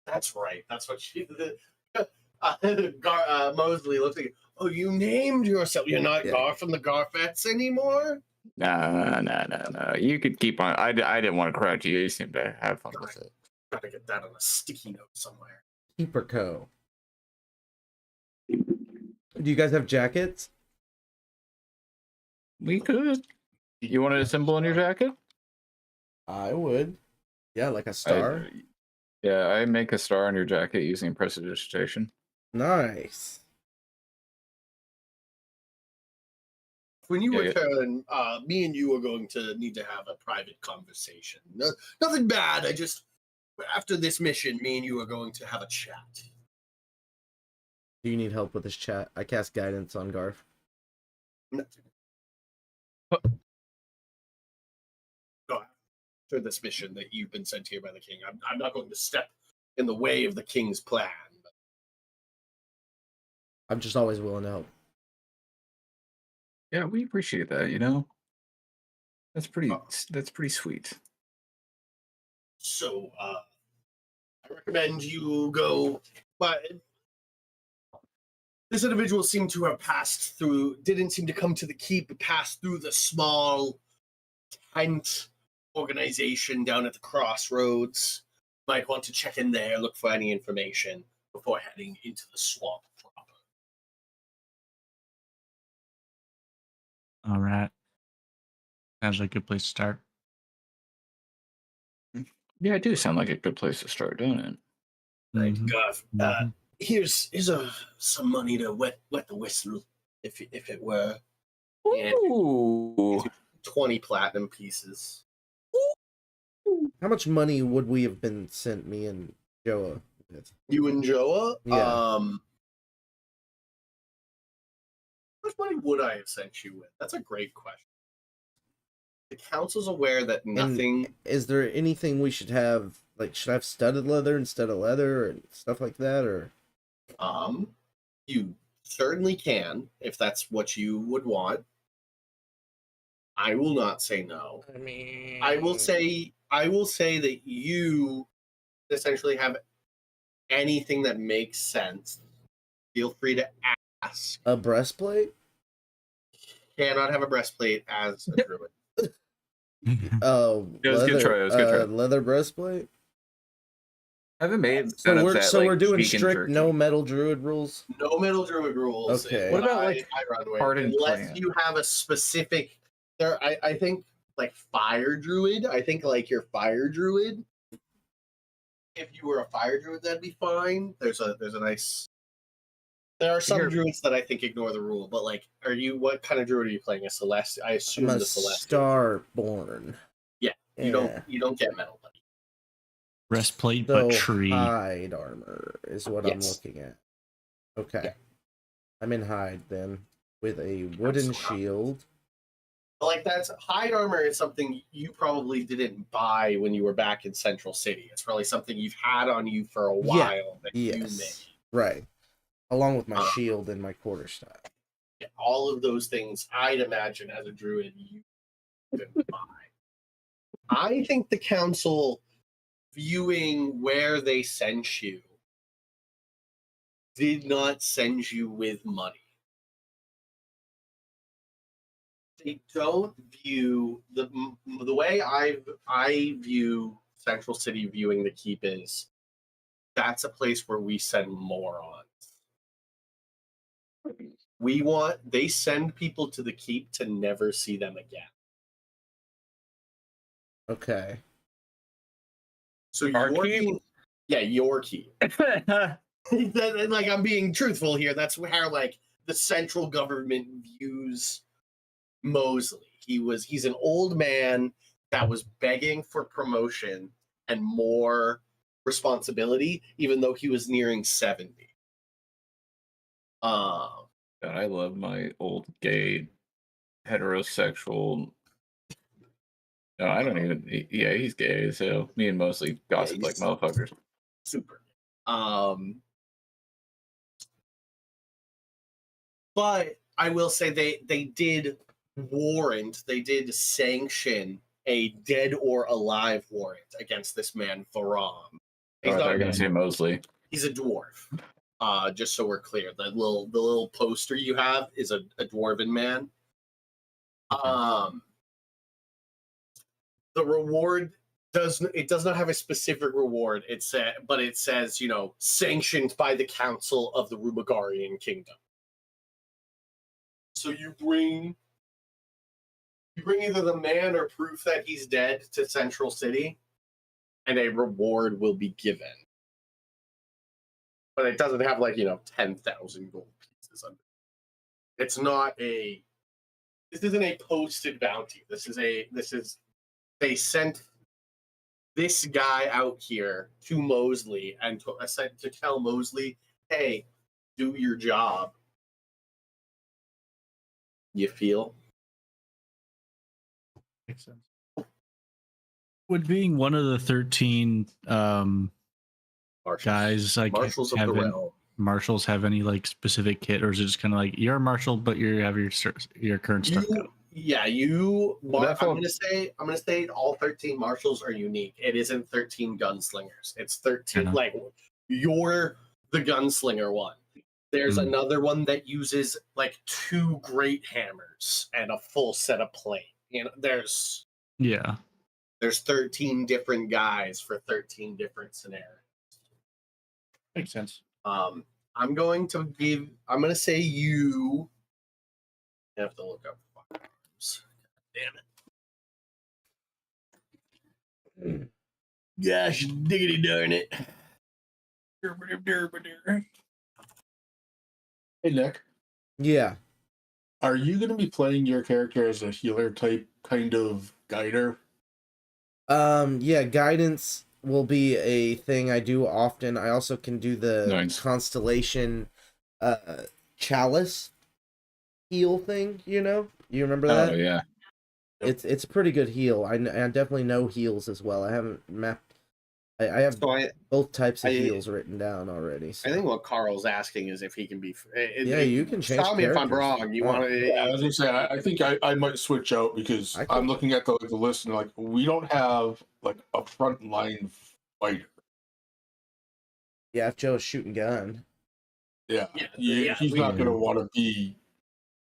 That's right. That's what she. Mosley looks like. Oh, you named yourself. You're not Yeah. Gar from the Garfettes anymore. No. You could keep on. I didn't want to correct you. You seem to have fun with it. Gotta get that on a sticky note somewhere. Keeper Co. Do you guys have jackets? We could. You wanted a symbol on your jacket? I would. Yeah, like a star. Yeah, I make a star on your jacket using prestidigitation. Nice. When you Yeah, return, me and you are going to need to have a private conversation. No, nothing bad. After this mission, me and you are going to have a chat. Do you need help with this chat? I cast guidance on Garf. After this mission that you've been sent here by the king, I'm not going to step in the way of the king's plan. I'm just always willing to help. Yeah, we appreciate that. You know, that's pretty. That's pretty sweet. So, I recommend you go. But this individual seemed to have passed through. Didn't seem to come to the keep. But passed through the small tent organization down at the crossroads. Might want to check in there, look for any information before heading into the swamp proper. All right. Sounds like a good place to start. Yeah, it do sound like a good place to start, don't it? Right, Mhm. Garf. Mhm. Here's some money to wet the whistle, if it were. Yeah. Ooh. 20 platinum pieces. How much money would we have been sent, me and Joa, with? You and Joa? Yeah. How much money would I have sent you with? That's a great question. The council's aware that nothing. Is there anything we should have? Like, should I have studded leather instead of leather and stuff like that? Or You certainly can, if that's what you would want. I will not say no. I mean, I will say that you essentially have anything that makes sense. Feel free to ask. a breastplate. Cannot have a breastplate as a druid. Oh, It was a good try, it was a good try. leather breastplate. I haven't made. So we're doing strict no metal druid rules. No middle druid rules. Okay. is What about, I- like, I run with, hardened unless plant? you have a specific? I think like fire druid. I think like your fire druid. If you were a fire druid, that'd be fine. There's a nice. There are some You're- druids that I think ignore the rule, but like, what kind of druid are you playing? A celestial? I assume I'm a the celestial. starborn. Yeah, you don't get metal buddy. Breastplate, So but tree. hide armor is what I'm Yes. looking at. Okay. Yeah. I'm in hide then with a wooden Absolutely. shield. But like that's hide armor is something you probably didn't buy when you were back in Central City. It's probably something you've had on you for a Yeah, while that you made. Yes. Right. Along with my Uh, shield and my quarterstaff. Yeah, all of those things, I'd imagine as a druid, you didn't buy. I think the council, viewing where they sent you, did not send you with money. They don't view the way I view Central City viewing the keep is that's a place where we send morons. They send people to the keep to never see them again. Okay. So Our your keep? keep, yeah, your keep. Like I'm being truthful here. That's how like the central government views Mosley. He's an old man that was begging for promotion and more responsibility, even though he was nearing 70. God, I love my old gay heterosexual. No, I don't even. Yeah, he's gay, so me and mostly gossip like he's- motherfuckers. Super. But I will say they did sanction a dead or alive warrant against this man Varam. He's Oh, not they're a gonna man. say Mosley. He's a dwarf. Just so we're clear, the little poster you have is a dwarven man. The reward does not have a specific reward. It says sanctioned by the council of the Rumagarian Kingdom. So you bring either the man or proof that he's dead to Central City, and a reward will be given. But it doesn't have 10,000 gold pieces under it. This isn't a posted bounty. They sent this guy out here to Mosley and to tell Mosley, hey, do your job. You feel? Makes sense. Would being one of the 13 Marshals. guys like Marshals of the realm. marshals have any like specific kit, or is it just kind of like you're a marshal but you have your current stuff? I'm gonna say all 13 marshals are unique. It isn't 13 gunslingers. It's 13 Uh-huh. like you're the gunslinger one. There's Mhm. another one that uses like 2 great hammers and a full set of plate. There's Yeah. 13 different guys for 13 different scenarios. Makes sense. I'm going to say you have to look up firearms. Damn it. Gosh, diggity darn it. Hey Nick, Yeah. are you going to be playing your character as a healer type kind of guider? Yeah, guidance will be a thing I do often. I also can do the Nice. constellation chalice heal thing, You remember that? Oh yeah. It's a pretty good heal. I definitely know heals as well. I haven't mapped. I have So I both types of I- heals written down already. So. think what Carl's asking is if he can be. Yeah, you can change Tell me if I'm characters. wrong. You Oh. want to? Yeah, I was going to say, I think I might switch out because I I'm could- looking at the list and we don't have like a frontline fighter. Yeah, if Joe's shooting gun. Yeah, Yeah, he's we- not going to want to be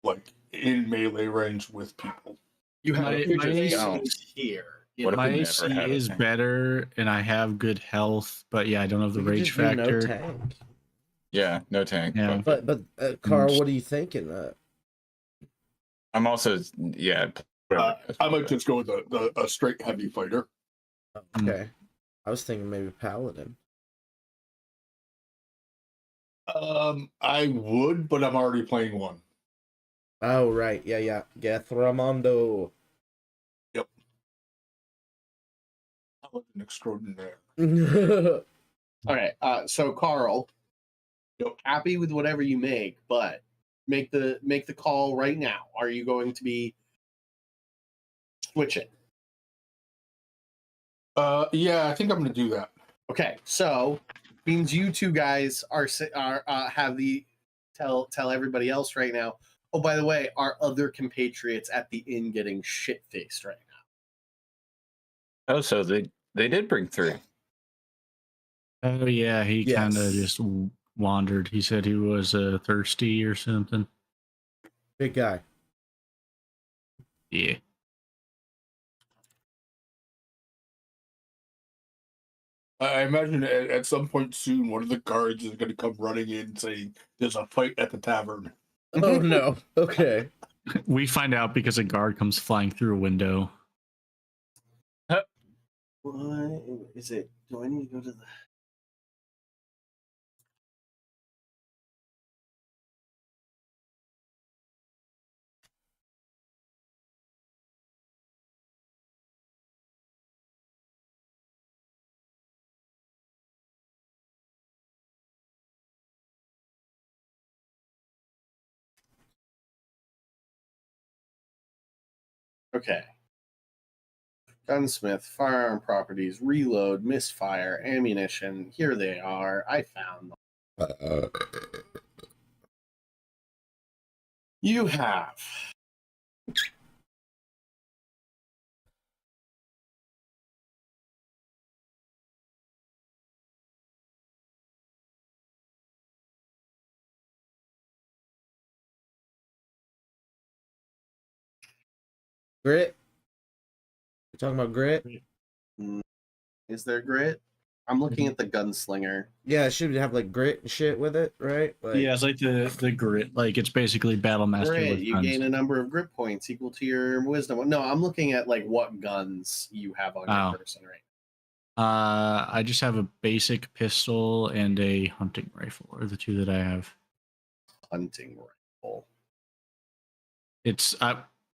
like in melee range with people. You have My- a my things here. you What know? if My we AC never had a is tank? better and I have good health, but yeah, I don't have the We could rage just do no factor. tank. Yeah, no tank. Yeah. But But Carl, what are you thinking? I'm also put I might just go with a straight heavy fighter. Okay. I was thinking maybe paladin. I would, but I'm already playing one. Oh right, yeah. Gethramondo. Paladin extraordinaire. Okay, so Carl, happy with whatever you make, but make the call right now. Are you going to be switching? Yeah, I think I'm gonna do that. Okay, so means you two guys are have the tell everybody else right now. Oh, by the way, our other compatriots at the inn getting shit faced right now. Oh, so they did bring 3. Oh yeah, he kind of Yes. just wandered. He said he was thirsty or something. Big guy. Yeah. I imagine at some point soon, one of the guards is going to come running in saying, "There's a fight at the tavern." Oh no. Okay. We find out because a guard comes flying through a window. What is it? Do I need to go to the? Okay. Gunsmith, firearm properties, reload, misfire, ammunition. Here they are. I found them. You have Grit. We're talking about grit. is there grit? I'm looking at the gunslinger. Yeah, it should have like grit and shit with it, right? Like, Yeah, it's like the grit. Like it's basically Battle Master Grit, with you guns. gain a number of grit points equal to your wisdom. No, I'm looking at like what guns you have on Oh. your person right I just have a basic pistol and a hunting rifle, are the 2 that I have. hunting rifle. It's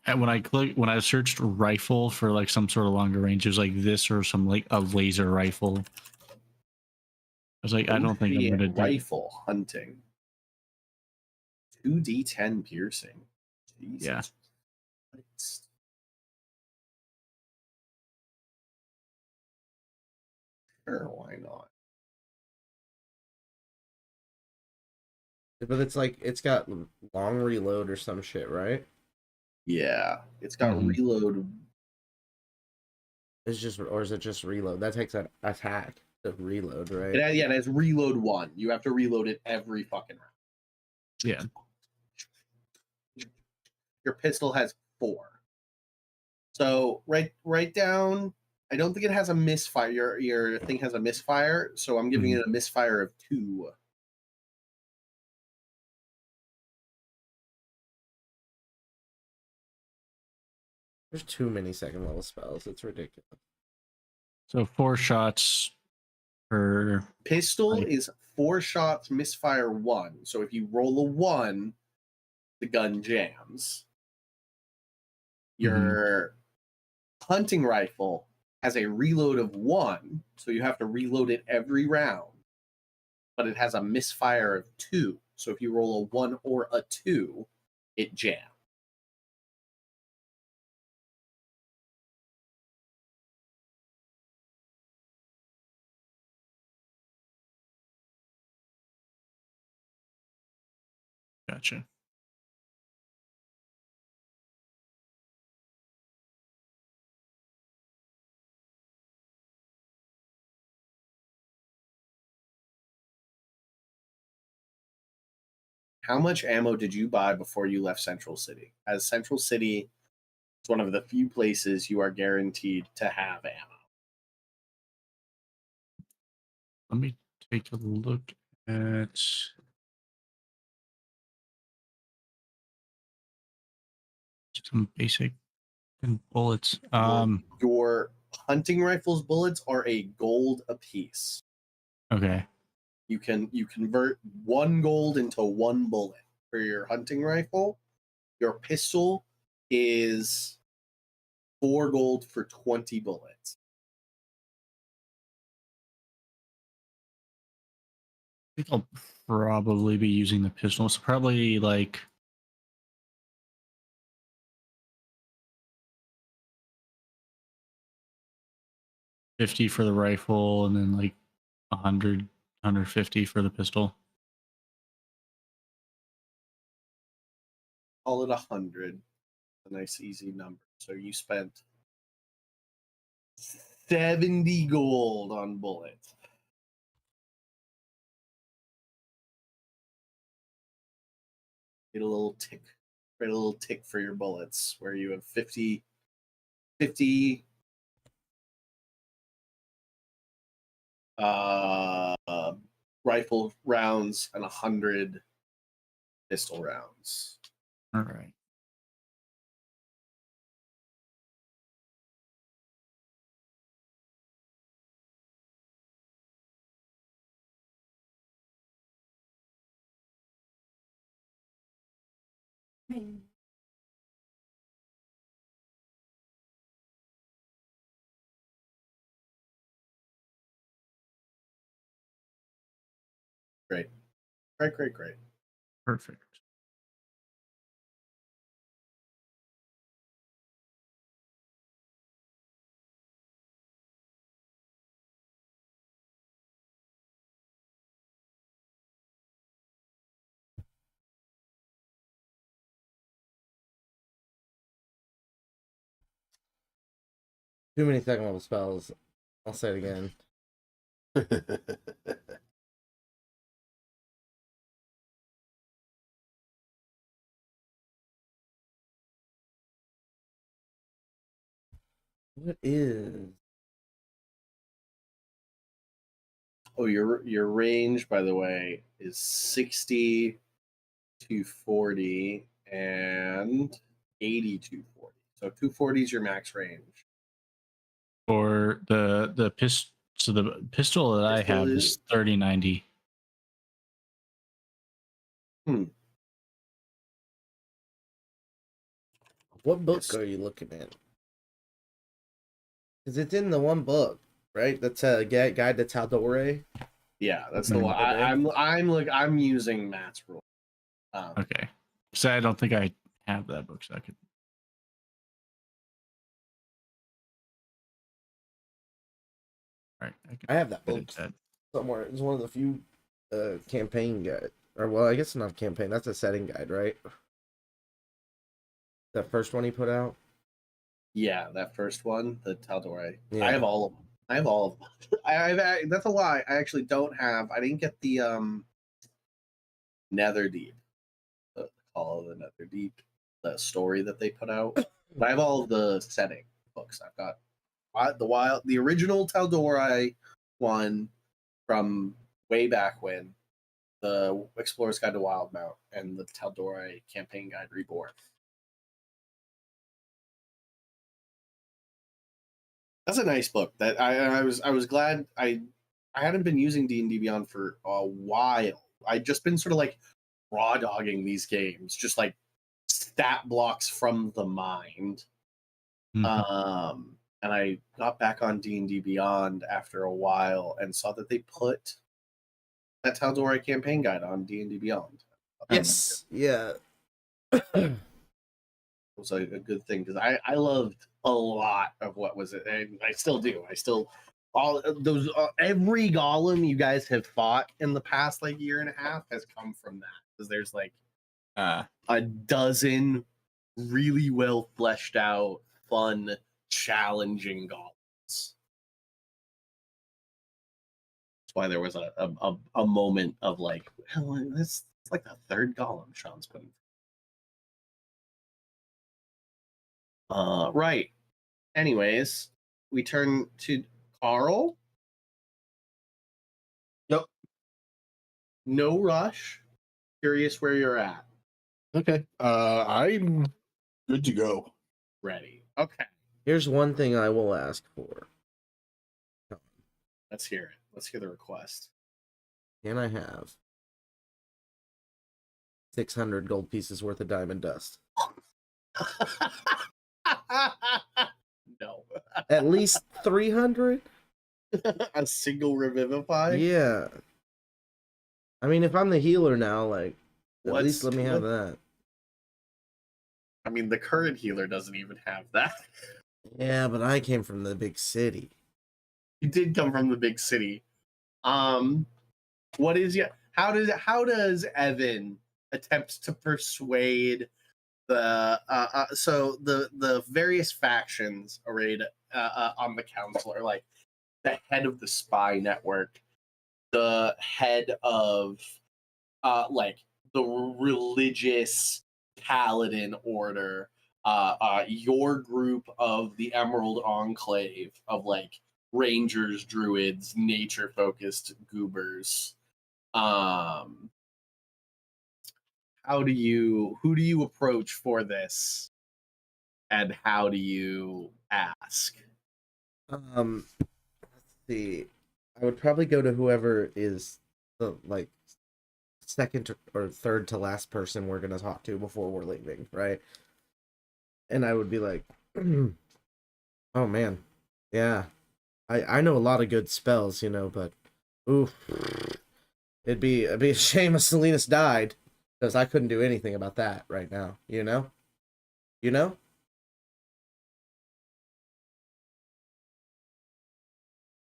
when I searched rifle for like some sort of longer range, it was like this or some like a laser rifle. I was like, I don't think I'm gonna do. Rifle hunting. 2d10 piercing. Jesus Yeah. Christ. Sure, why not? but it's like it's got long reload or some shit, right? Yeah, it's got Mhm. reload. It's just, or is it just reload? That takes an attack to reload, right? It has reload 1. You have to reload it every fucking round. Yeah. Your pistol has 4. So write down. I don't think it has a misfire. Your thing has a misfire, so I'm giving it a misfire of 2. There's too many second level spells. It's ridiculous. So 4 shots per. Pistol Right. is 4 shots, misfire 1. So if you roll a 1, the gun jams. Your hunting rifle has a reload of 1, so you have to reload it every round. But it has a misfire of 2. So if you roll a 1 or a 2, it jams. Gotcha. How much ammo did you buy before you left Central City? As Central City is one of the few places you are guaranteed to have ammo. Let me take a look at some basic And bullets. Your hunting rifle's bullets are a gold apiece. Okay. You convert 1 gold into 1 bullet for your hunting rifle. Your pistol is 4 gold for 20 bullets. I think I'll probably be using the pistol. It's probably like 50 for the rifle, and then like 100, 150 for the pistol. Call it 100. A nice easy number. So you spent 70 gold on bullets. Get a little tick. Get a little tick for your bullets where you have 50 rifle rounds and 100 pistol rounds. All right. Great. Great. Perfect. Too many second level spells. I'll say it again. What is? Oh, your range, by the way, is 60 to 40 and 80 to 40. So 240 is your max range. For the pistol, so the pistol that I Pistol have is 3090. What book are you looking at? Because it's in the one book, right? That's a guide to Tal'Dorei. Yeah, that's the one. I'm using Matt's rule. Okay. So I don't think I have that book, so I could. All right. I have that book edit that. somewhere. It's one of the few campaign guide. Or well, I guess it's not a campaign. That's a setting guide, right? That first one he put out. Yeah, that first one, the Tal'Dorei. Yeah. I have all of them. That's a lie. I actually don't have. I didn't get the Netherdeep. The Call of the Netherdeep, the story that they put out. But I have all of the setting books. I've got the original Tal'Dorei one from way back when, the Explorer's Guide to Wildmount, and the Tal'Dorei Campaign Guide Reborn. That's a nice book. That I was glad I hadn't been using D&D Beyond for a while. I'd just been sort of like raw dogging these games, just like stat blocks from the mind. Mhm. And I got back on D&D Beyond after a while and saw that they put that Tal'Dorei campaign guide on D&D Beyond. Yes. Yeah. It was a good thing because I loved a lot of what was it, and I still do. I still all those every golem you guys have fought in the past like year and a half has come from that, because there's like a dozen really well fleshed out, fun, challenging golems. That's why there was a moment of like, well, this it's like the third golem Sean's putting. Right. Anyways, we turn to Carl. Yep. No rush. Curious where you're at. Okay. I'm good to go. ready. Okay, Here's one thing I will ask for. let's hear it. Let's hear the request. Can I have 600 gold pieces worth of diamond dust? No. At least 300? A single revivify? Yeah. I mean, if I'm the healer now, like, at least let me have that. I mean, the current healer doesn't even have that. Yeah, but I came from the big city. You did come from the big city. What is how does Evan attempt to persuade the the various factions arrayed on the council are like the head of the spy network, the head of like the religious paladin order, your group of the Emerald Enclave of like rangers, druids, nature focused goobers. Who do you approach for this, and how do you ask? Let's see. I would probably go to whoever is the like second or third to last person we're gonna talk to before we're leaving, right? And I would be like, oh man, yeah, I know a lot of good spells, you know, but oof, it'd be a shame if Salinas died, because I couldn't do anything about that right now, you know? You know?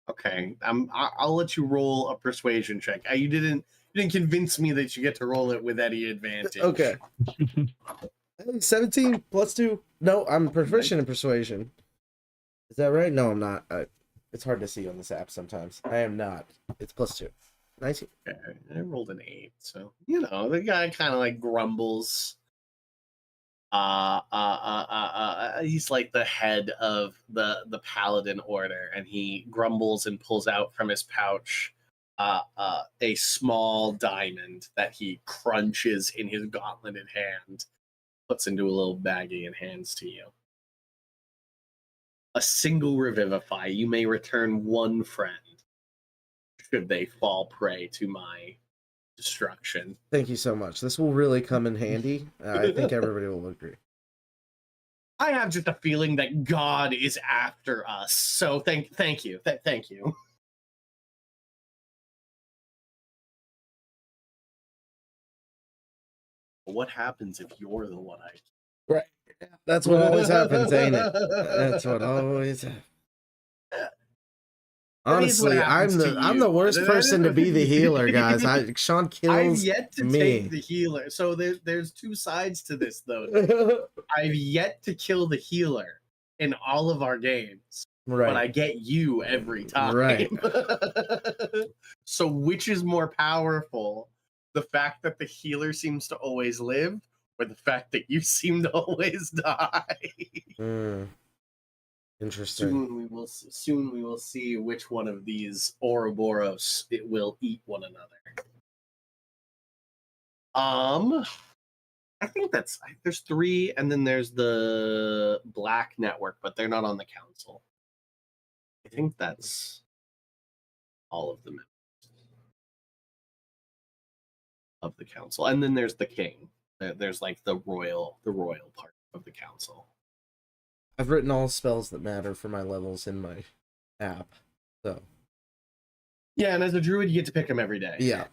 Okay, I'll let you roll a persuasion check. You didn't convince me that you get to roll it with any advantage. Okay. 17 plus 2. No, I'm proficient in persuasion. Is that right? No, I'm not. It's hard to see on this app sometimes. I am not. It's plus 2. 19. Okay, I rolled an 8, so you know the guy kind of like grumbles. He's like the head of the paladin order, and he grumbles and pulls out from his pouch a small diamond that he crunches in his gauntleted hand, puts into a little baggie, and hands to you. A single revivify. You may return one friend should they fall prey to my destruction. Thank you so much. This will really come in handy. I think everybody will agree. I have just a feeling that God is after us. So thank you. Thank you. What happens if you're the one I... Right. That's what always happens, ain't it? That's what always happens. Honestly, I'm the worst person to be the healer, guys. Sean kills I've yet to me. take the healer. So there's two sides to this, though. I've yet to kill the healer in all of our games, Right. but I get you every time. Right. So which is more powerful? The fact that the healer seems to always live, or the fact that you seem to always die? Interesting. Soon we will see which one of these Ouroboros it will eat one another. I think there's 3, and then there's the Black Network, but they're not on the council. I think that's all of the members of the council, and then there's the king. There's like the royal part of the council. I've written all spells that matter for my levels in my app, so. Yeah, and as a druid, you get to pick them every day. Yeah.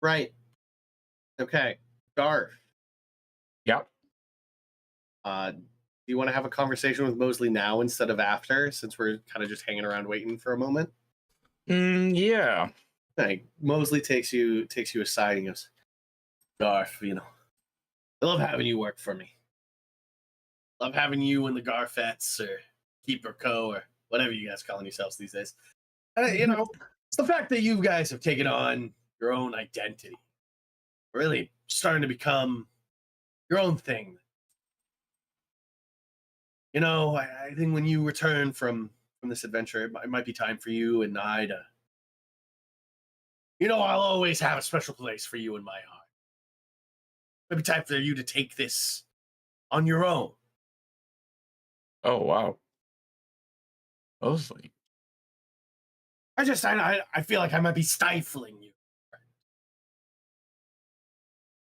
Right. Okay. Garth. Yep. Do you want to have a conversation with Mosley now instead of after, since we're kind of just hanging around waiting for a moment? Yeah. Like, Mosley takes you aside and goes, Garth, you know, I love having you work for me. Love having you and the Garfettes or Keeper Co. or whatever you guys calling yourselves these days. You know, it's the fact that you guys have taken on your own identity. Really starting to become your own thing. You know, I think when you return from this adventure, it might be time for you and I to... You know, I'll always have a special place for you in my heart. Maybe time for you to take this on your own. Oh wow. Mostly. I feel like I might be stifling you.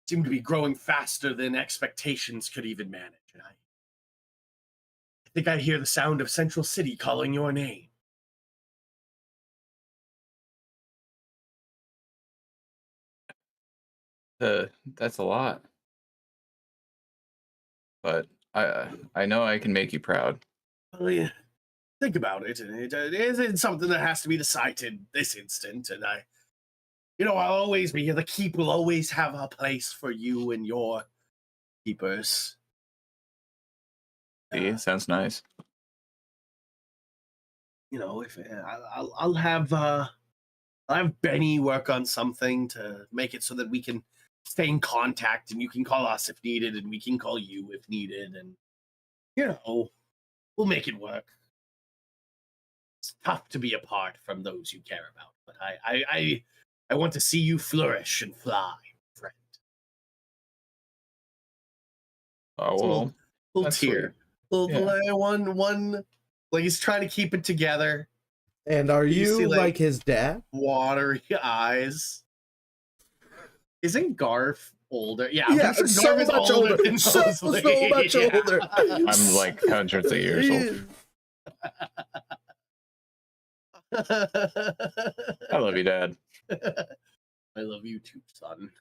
Seem to be growing faster than expectations could even manage. And I think I hear the sound of Central City calling your name. That's a lot. But I know I can make you proud. Well, yeah, think about it. And it isn't something that has to be decided this instant. And I'll always be here. The keep will always have a place for you and your keepers. See, sounds nice. If I'll have Benny work on something to make it so that we can stay in contact, and you can call us if needed, and we can call you if needed, and we'll make it work. It's tough to be apart from those you care about, but I want to see you flourish and fly, friend. Oh It's a well. little that's tear. One, like he's trying to keep it together. And are You you see, like, like- his dad? Watery eyes. Isn't Garf older? Yeah, Yeah, I'm pretty sure so Garf is much older. older. Than So Mosley. much Yeah. older. I'm like hundreds of years old. I love you, Dad. I love you too, son.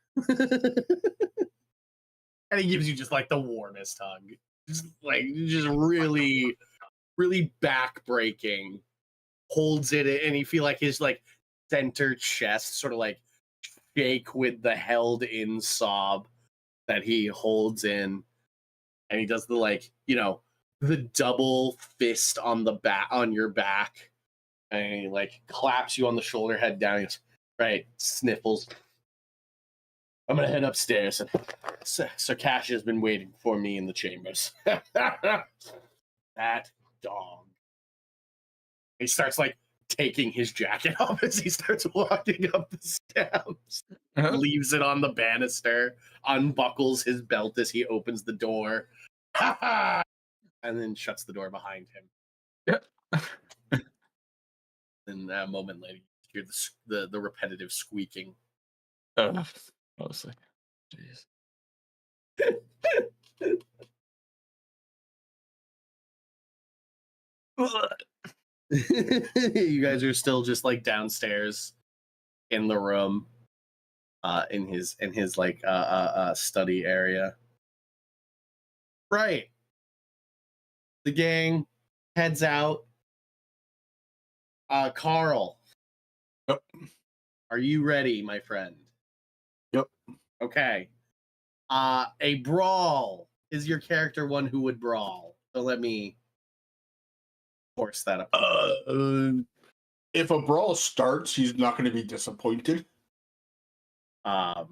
And he gives you just like the warmest hug. Just really, really backbreaking. Holds it, and you feel like his like center chest sort of like shake with the held in sob that he holds in. And he does the double fist on the back on your back. And he like claps you on the shoulder, head down. He goes, right, sniffles. I'm gonna head upstairs, and Sir Cash has been waiting for me in the chambers. That dog. He starts like taking his jacket off as he starts walking up the steps. Leaves it on the banister, unbuckles his belt as he opens the door, and then shuts the door behind him. Yeah. And a moment later, you hear the repetitive squeaking. Mostly. Jeez. You guys are still just like downstairs in the room, in his like study area. Right. The gang heads out. Carl. Yep. Are you ready, my friend? Yep. Okay. A brawl. Is your character one who would brawl? So let me force that up. If a brawl starts, he's not going to be disappointed. But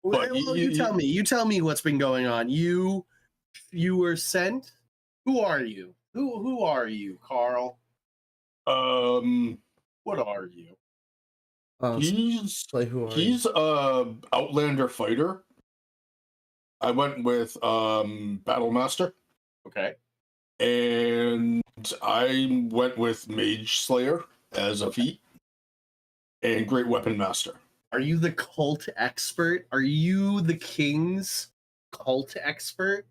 But you tell me. You tell me what's been going on. You were sent. Who are you? Who are you, Carl? What are you? He's Who are you? he's a Outlander fighter. I went with Battlemaster, Okay. and I went with Mage Slayer as a feat, and Great Weapon Master. Are you the cult expert? Are you the king's cult expert?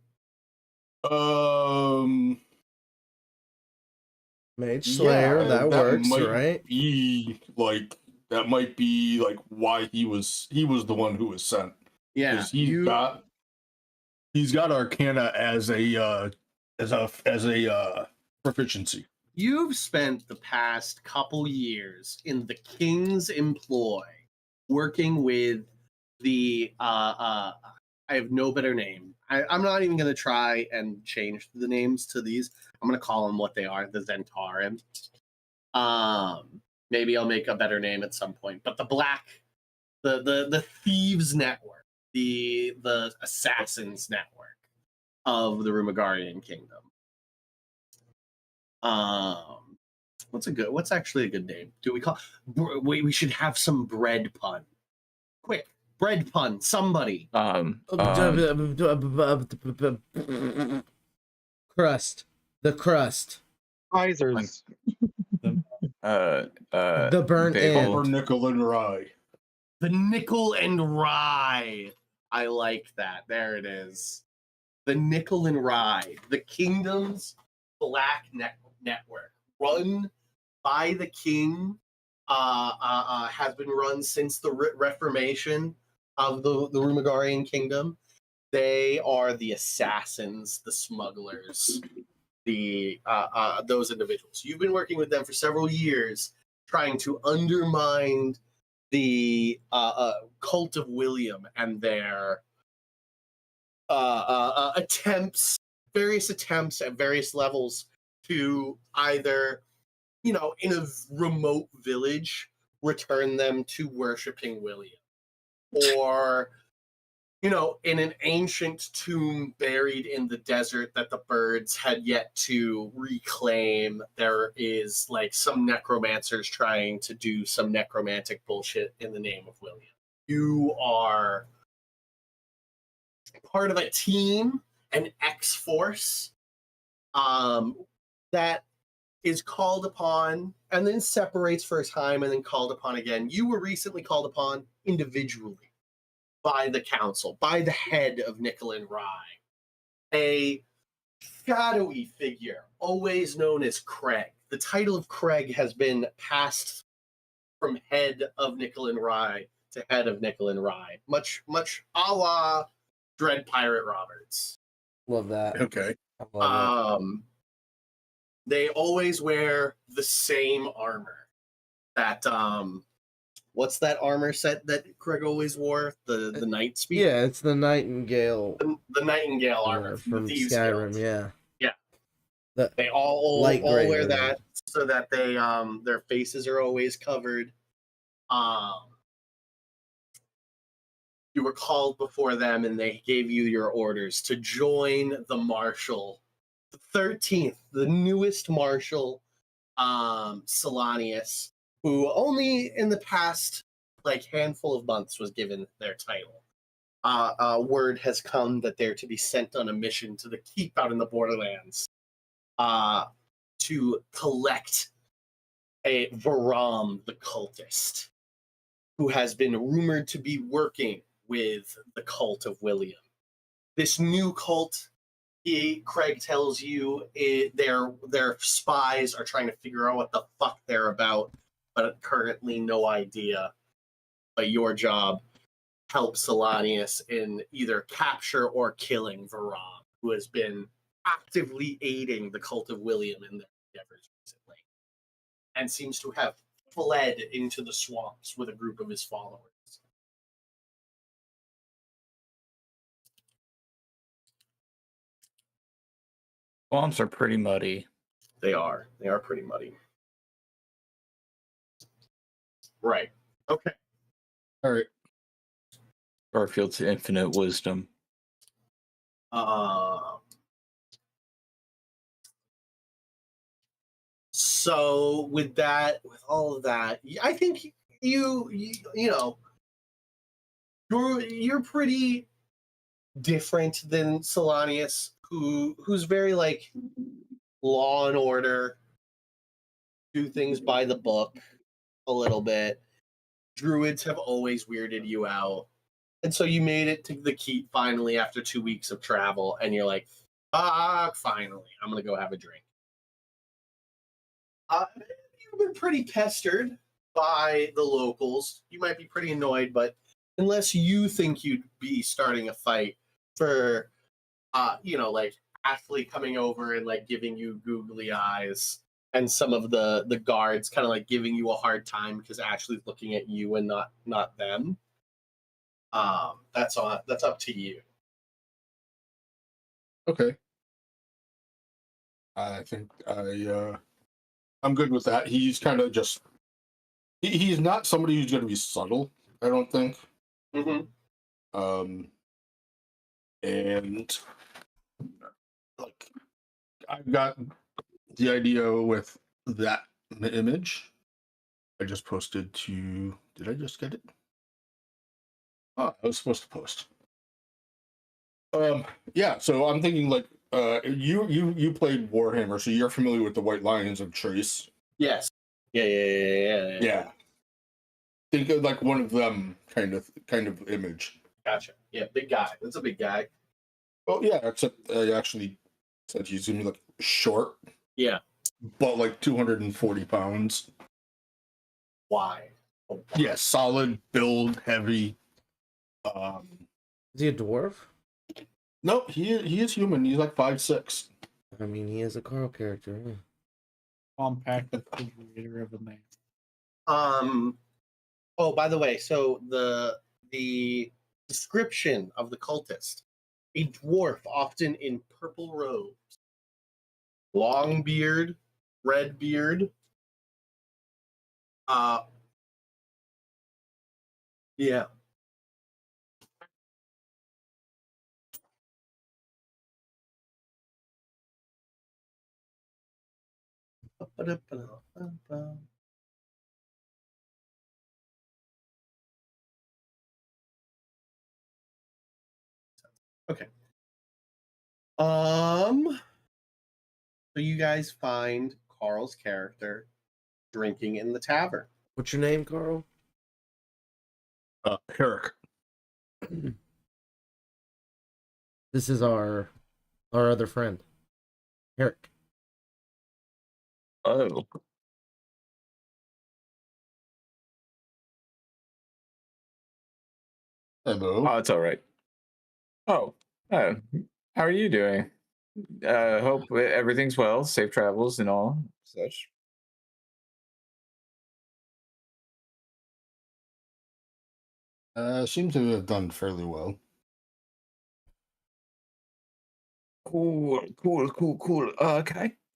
Mage Slayer, Yeah, that works, might right? Be like that might be like why he was the one who was sent. Yeah. 'Cause he's got Arcana as a proficiency. You've spent the past couple years in the king's employ working with the I have no better name. I'm not even going to try and change the names to these. I'm going to call them what they are, the Zentarim. Maybe I'll make a better name at some point. But the Thieves Network, the Assassins Network of the Rumagarian Kingdom. What's actually a good name? Do we call? We should have some bread pun. Quick, Bread pun. Somebody. Crust. The crust. Risers. The burnt bagel. Upper end. nickel and rye. The nickel and rye. I like that. There it is. The nickel and rye. The kingdom's black network, run by the king, has been run since the Reformation of the Rumagarian kingdom. They are the assassins, the smugglers, the those individuals. You've been working with them for several years, trying to undermine the cult of William and their attempts, various attempts at various levels to either, you know, in a remote village, return them to worshiping William, or, you know, in an ancient tomb buried in the desert that the birds had yet to reclaim, there is like some necromancers trying to do some necromantic bullshit in the name of William. You are part of a team, an X-Force, that is called upon and then separates for a time and then called upon again. You were recently called upon individually by the council, by the head of Nickel and Rye, a shadowy figure, always known as Craig. The title of Craig has been passed from head of Nickel and Rye to head of Nickel and Rye, much a la Dread Pirate Roberts. Love that. Okay. I love They always wear the same armor. That what's that armor set that Craig always wore? The Night it. Speed. Yeah, it's the Nightingale The Nightingale armor from Thieves Skyrim. Guild. Yeah. Yeah. The They all light gray wear version. that so that they their faces are always covered. You were called before them, and they gave you your orders to join the Marshal, the 13th, the newest Marshal, Solanius, who only in the past like handful of months was given their title. Word has come that they're to be sent on a mission to the keep out in the Borderlands, to collect a Varam the cultist, who has been rumored to be working with the cult of William. This new cult, Craig tells you, their spies are trying to figure out what the fuck they're about, but currently no idea. But your job, help Solanius in either capture or killing Varam, who has been actively aiding the cult of William in their endeavors recently, and seems to have fled into the swamps with a group of his followers. Swamps are pretty muddy. They are pretty muddy. Right. Okay. All right. Garfield's infinite wisdom. So with all of that, I think you know, you're pretty different than Solanius, who's very like law and order, do things by the book a little bit. Druids have always weirded you out. And so you made it to the keep finally after 2 weeks of travel, and you're like, finally, I'm going to go have a drink. You've been pretty pestered by the locals. You might be pretty annoyed, but unless you think you'd be starting a fight for, like Ashley coming over and like giving you googly eyes, and some of the guards kind of like giving you a hard time because Ashley's looking at you and not them. That's up to you. Okay. I think I'm good with that. He's kind of just he's not somebody who's going to be subtle, I don't think. Mm-hmm. And like I've got the idea with that image. I just posted to. Did I just get it? Oh, I was supposed to post. Yeah, so I'm thinking like you played Warhammer, so you're familiar with the White Lions of Trace. Yes. Yeah. Yeah. Think of like one of them kind of image. Gotcha. Yeah, big guy. That's a big guy. Well, yeah, except I actually said he's gonna be like short, Yeah. but like 240 pounds. Why? Oh, Yeah, solid build, heavy. Is he a dwarf? No, he is human. He's like 5'6". I mean, he is a Carl character. Yeah. Compact refrigerator of a man. Oh, by the way, so the description of the cultist: a dwarf, often in purple robes, long beard, red beard. Yeah. Okay. So you guys find Carl's character drinking in the tavern. What's your name, Carl? Herrick. This is our other friend, Eric. Oh. Hello. Oh, it's all right. Oh, how are you doing? Hope everything's well, safe travels and all such. Seem to have done fairly well. Cool.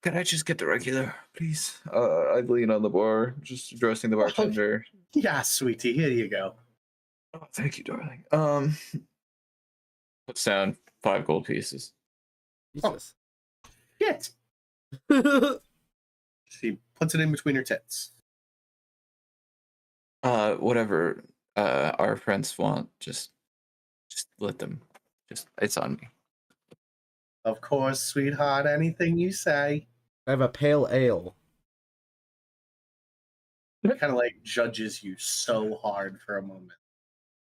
Can I just get the regular, please? I lean on the bar, just addressing the bartender. Yeah, sweetie, here you go. Oh, thank you, darling. Puts down 5 gold pieces. Jesus. Shit. She puts it in between her tits. Whatever our friends want, just let them. It's on me. Of course, sweetheart, anything you say. I have a pale ale. Kind of like judges you so hard for a moment,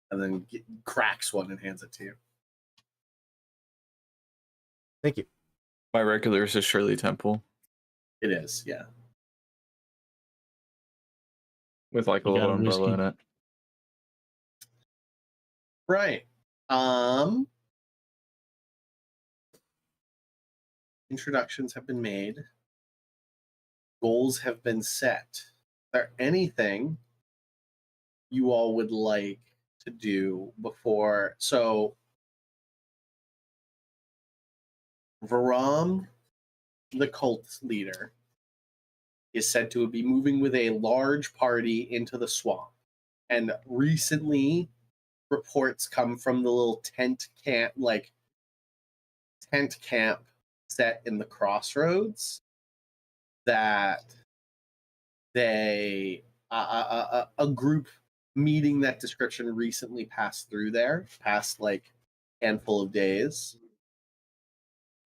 and then cracks one and hands it to you. Thank you. My regular is a Shirley Temple It is, yeah. with like a You got little a umbrella whiskey? in it. Right. Introductions have been made. Goals have been set. Is there anything you all would like to do before? So, Varam, the cult leader, is said to be moving with a large party into the swamp. And recently, reports come from the little tent camp set in the crossroads that they a group meeting that description recently passed through there, past like handful of days.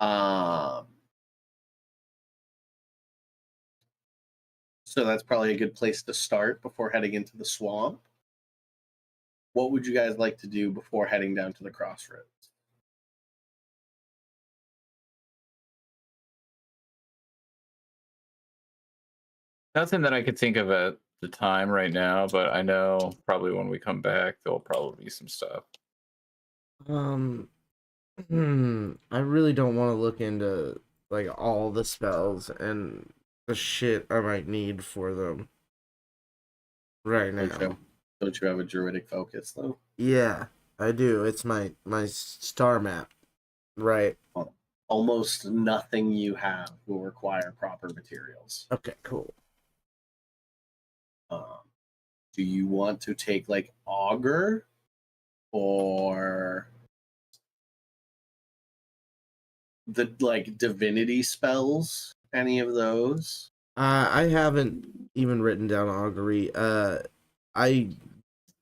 So that's probably a good place to start before heading into the swamp. What would you guys like to do before heading down to the crossroads? Nothing that I could think of at the time right now, but I know probably when we come back, there'll probably be some stuff. I really don't want to look into like all the spells and the shit I might need for them right now. Don't you have a druidic focus though? Yeah, I do. It's my star map. Right. Almost nothing you have will require proper materials. Okay, cool. Do you want to take like augur or the like divinity spells? Any of those? I haven't even written down augury. I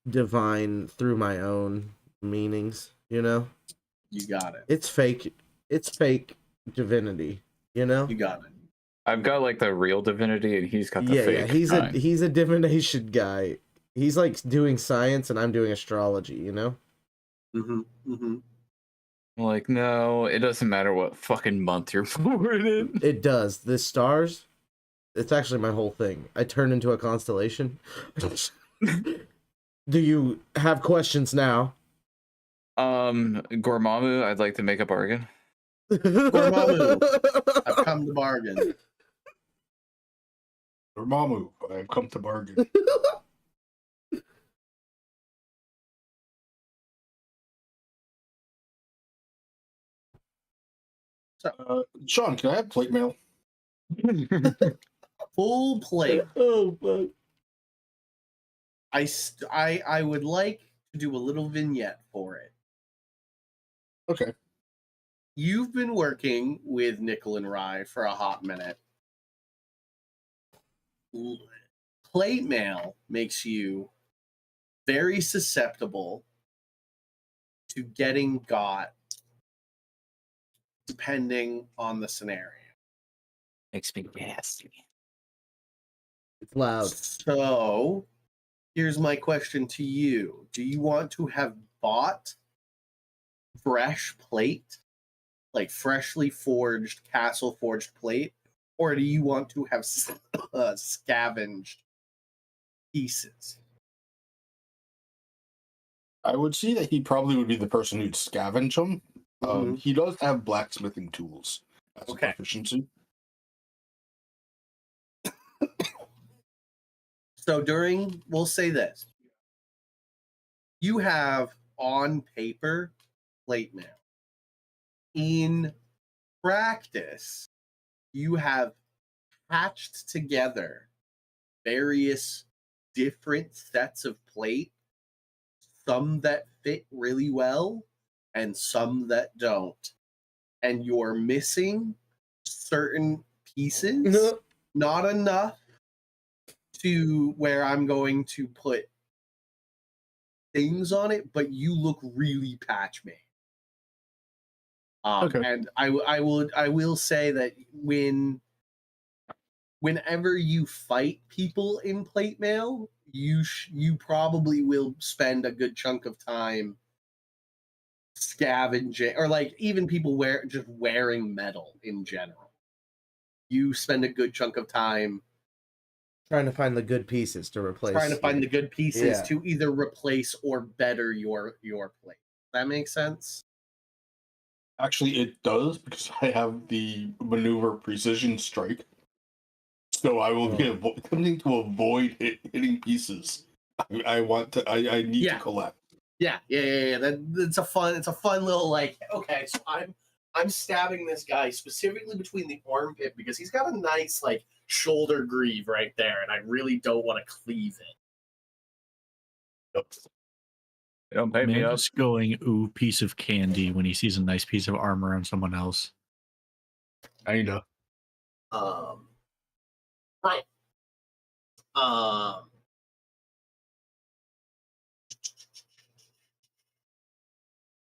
divine through my own meanings, you know? You got it. It's fake divinity, you know? You got it. I've got like the real divinity, and he's got the Yeah, fake. he's kind. he's a divination guy. He's like doing science and I'm doing astrology, you know? Mm-hmm. Mm-hmm. Like, no, it doesn't matter what fucking month you're born in. It does. The stars, it's actually my whole thing. I turn into a constellation. Do you have questions now? Gormammu, I'd like to make a bargain. Gormammu, I've come to bargain. Dormammu, I have come to bargain. Sean, can I have plate mail? Full plate. Oh, fuck. I would like to do a little vignette for it. Okay. You've been working with Nickel and Rye for a hot minute. Plate mail makes you very susceptible to getting got depending on the scenario. Makes me nasty. It's loud. So, here's my question to you. Do you want to have bought fresh plate, like freshly forged, castle forged plate, or do you want to have scavenged pieces? I would see that he probably would be the person who'd scavenge them. He does have blacksmithing tools as Okay. a proficiency. So we'll say this. You have on paper plate mail. In practice, you have patched together various different sets of plate, some that fit really well and some that don't. And you're missing certain pieces, No. not enough to where I'm going to put things on it, but you look really patch made. Okay. And I will say that whenever you fight people in plate mail, you probably will spend a good chunk of time scavenging, or like even people just wearing metal in general. You spend a good chunk of time Trying to find the good pieces to replace. trying to find the good pieces Yeah. to either replace or better your plate. That makes sense? Actually, it does because I have the maneuver precision strike. So I will be attempting to avoid hitting pieces. I need to collect. Yeah. It's a fun little like, okay, so I'm stabbing this guy specifically between the armpit because he's got a nice like shoulder greave right there, and I really don't want to cleave it. They don't pay me up. Man's going, ooh, piece of candy when he sees a nice piece of armor on someone else. I know. Right.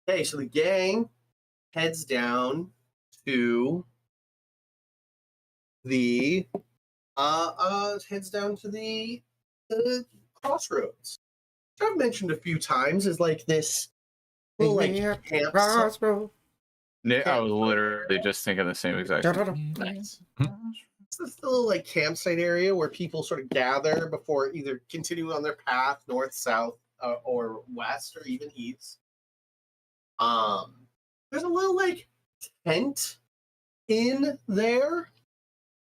Okay, so the gang heads down to the crossroads. Which I've mentioned a few times is like this little like campsite. Crossroad. Nick, I was literally just thinking the same exact thing. Nice. It's this little like campsite area where people sort of gather before either continuing on their path north, south, or west, or even east. There's a little like tent in there,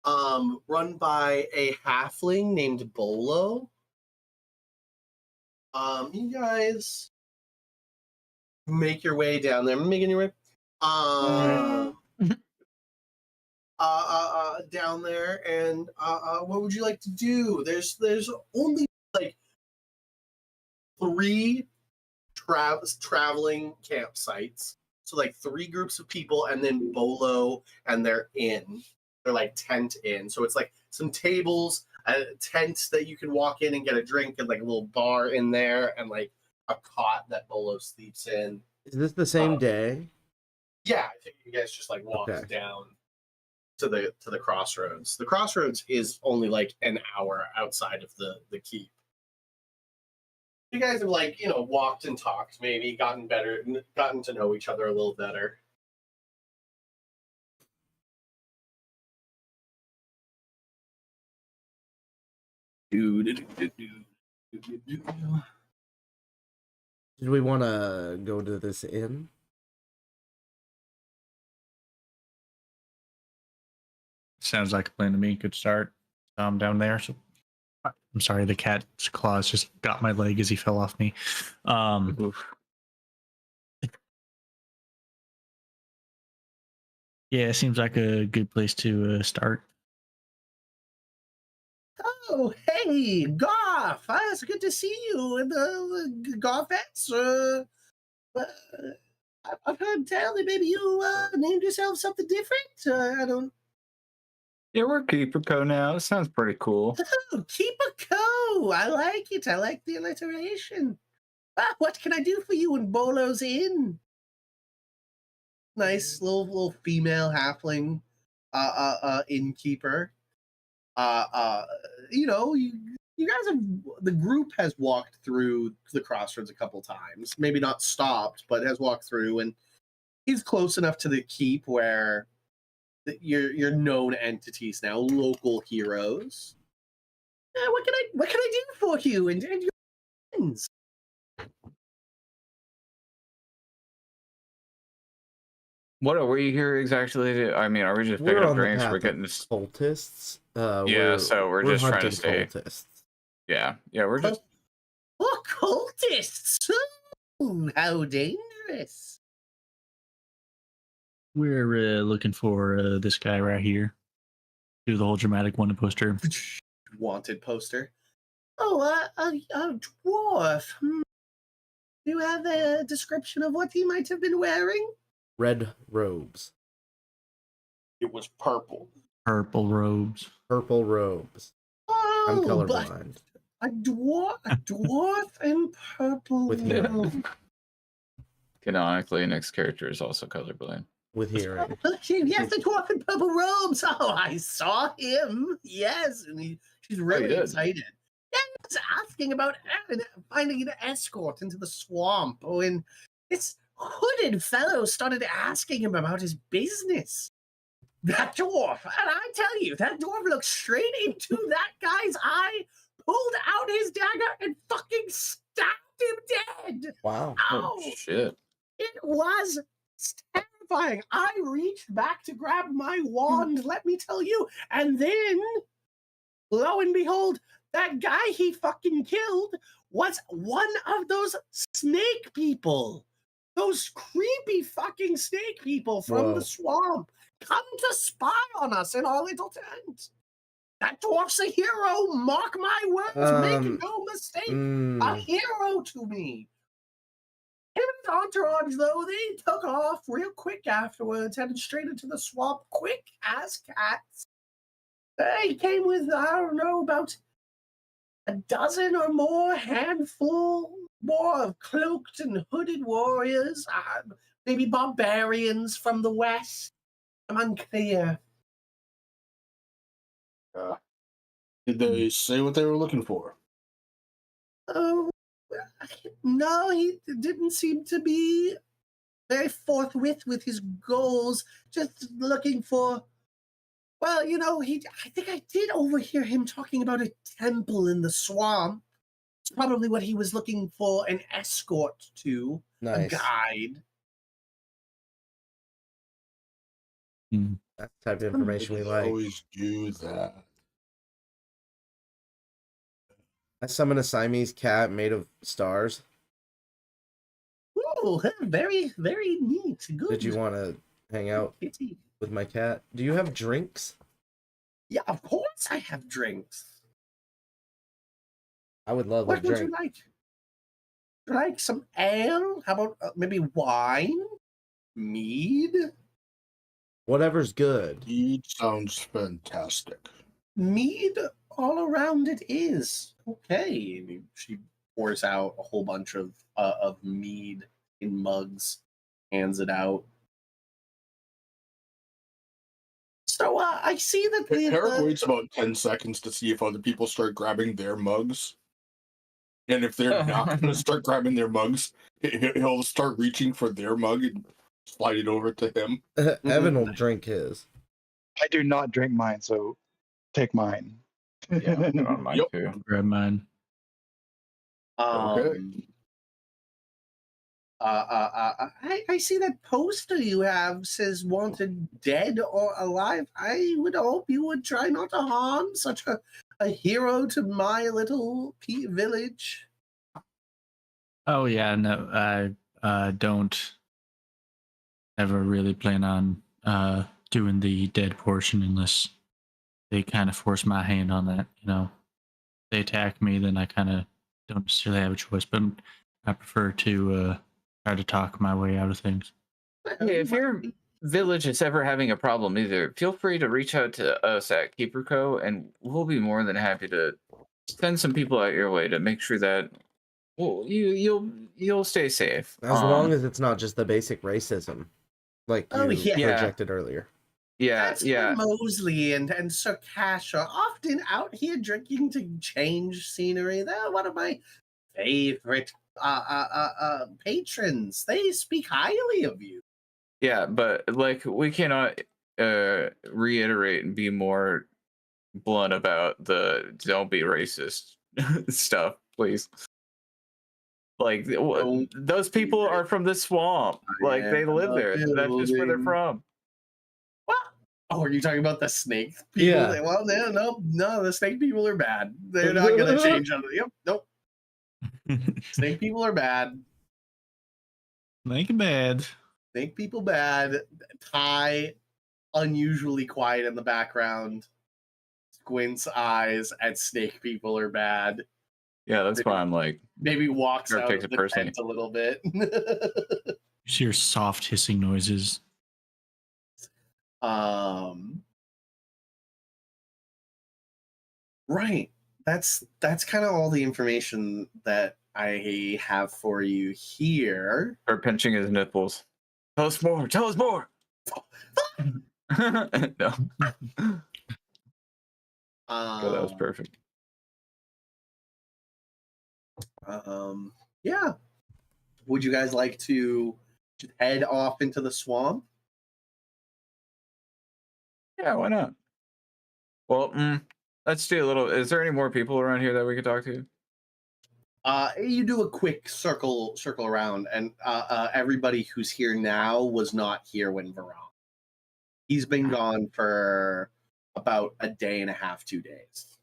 run by a halfling named Bolo. You guys make your way down there. Making your way. Down there, and what would you like to do? There's only like 3 traveling campsites, so like 3 groups of people, and then Bolo and their inn. They're like tent inn, so it's like some tables, a tent that you can walk in and get a drink, and like a little bar in there, and like a cot that Bolo sleeps in. Is this the same day? Yeah, I think you guys just like walked Okay. down to the crossroads. The crossroads is only like an hour outside of the keep. You guys have like, walked and talked, maybe gotten to know each other a little better. Did we want to go to this inn? Sounds like a plan to me. Good start. Down there. So I'm sorry, the cat's claws just got my leg as he fell off me. Oof. Yeah, it seems like a good place to start. Oh, hey, Goff! It's good to see you in the Goffettes. I've heard tell that maybe you named yourself something different. I don't. Yeah, we're Keeper Co now. It sounds pretty cool. Oh, Keeper Co. I like it. I like the alliteration. What can I do for you in Bolo's Inn? Nice little female halfling innkeeper. You guys have, the group has walked through the crossroads a couple times, maybe not stopped, but has walked through, and he's close enough to the keep where you're known entities now, local heroes. What can I do for you and your friends? What are we here exactly? I mean, are we just picking We're up on the drinks? path We're of getting this. cultists. Yeah, so we're just trying to hunting stay. cultists. Yeah, we're just. Oh, cultists! Ooh, how dangerous! We're looking for this guy right here. Do the whole dramatic wanted poster. Wanted poster. Oh, a dwarf. Do you have a description of what he might have been wearing? Red robes. It was purple. Purple robes. Purple robes. I'm Oh, but colorblind. a dwarf in purple. With hearing. Canonically, next character is also colorblind. With hearing. Yes, the dwarf in purple robes. Oh, I saw him. Yes, and she's really did? excited. Yeah, he was asking about finding an escort into the swamp. Oh, and this hooded fellow started asking him about his business. That dwarf, and I tell you, that dwarf looked straight into that guy's eye, pulled out his dagger, and fucking stabbed him dead. Wow. Oh Ow! shit! It was terrifying. I reached back to grab my wand, let me tell you, and then, lo and behold, that guy he fucking killed was one of those snake people. Those creepy fucking snake people from Whoa. the swamp come to spy on us in our little tent. That dwarf's a hero, mark my words, make no mistake. A hero to me. Him and his entourage, though, they took off real quick afterwards, headed straight into the swamp, quick as cats. He came with, I don't know, about a dozen or more, handful more of cloaked and hooded warriors, maybe barbarians from the west. I'm unclear. Did they say what they were looking for? Oh, no, he didn't seem to be very forthwith with his goals, just looking for. Well, I think I did overhear him talking about a temple in the swamp. It's probably what he was looking for an escort to, a Nice. guide. That's the type of information we They like. always do that. I summon a Siamese cat made of stars. Ooh, very, very neat. Good. Did you want to hang out Kitty. with my cat? Do you have drinks? Yeah, of course I have drinks. I would love a What would you drink. like? Would you like some ale? How about maybe wine? Mead? Whatever's good. It sounds fantastic. Mead all around it is. Okay. And she pours out a whole bunch of mead in mugs, hands it out. So I see that Herrick waits about 10 seconds to see if other people start grabbing their mugs. And if they're not going to start grabbing their mugs, he'll start reaching for their mug and slide it over to him. Evan will drink his. I do not drink mine, so take mine. Yeah, I'll put on mine Yep. too. I'll grab mine. Okay. I see that poster you have says wanted dead or alive. I would hope you would try not to harm such a hero to my little village. Oh yeah, no, I don't ever really plan on doing the dead portion unless they kind of force my hand on that. You know, they attack me, then I kind of don't necessarily have a choice, but I prefer to try to talk my way out of things. Hey, if your village is ever having a problem either, feel free to reach out to us at Keeper Co, and we'll be more than happy to send some people out your way to make sure that you'll stay safe. As long as it's not just the basic racism, like you Yeah. projected earlier. yeah, That's yeah. why Mosley and Sir Cash are often out here drinking to change scenery. They're one of my favorite patrons. They speak highly of you. Yeah, but like we cannot reiterate and be more blunt about the don't be racist stuff, please. Like those people are from the swamp. Like they live there. That's just where they're from. What? Oh, are you talking about the snake people? Yeah. Well, no, the snake people are bad. They're not gonna change on Yep, nope. Snake people are bad. Make it bad. Snake people bad. Ty, unusually quiet in the background, squints eyes at snake people are bad. Yeah, that's why I'm like, Maybe walks Never out takes of it the personally. tent a little bit. You hear soft hissing noises. Right. That's kind of all the information that I have for you here. or pinching his nipples. Tell us more. Tell us more. No. That was perfect. Yeah. Would you guys like to head off into the swamp? Yeah, why not? Well, let's do a little. Is there any more people around here that we could talk to? You do a quick circle around, and everybody who's here now was not here when Varane. He's been gone for about a day and a half, 2 days.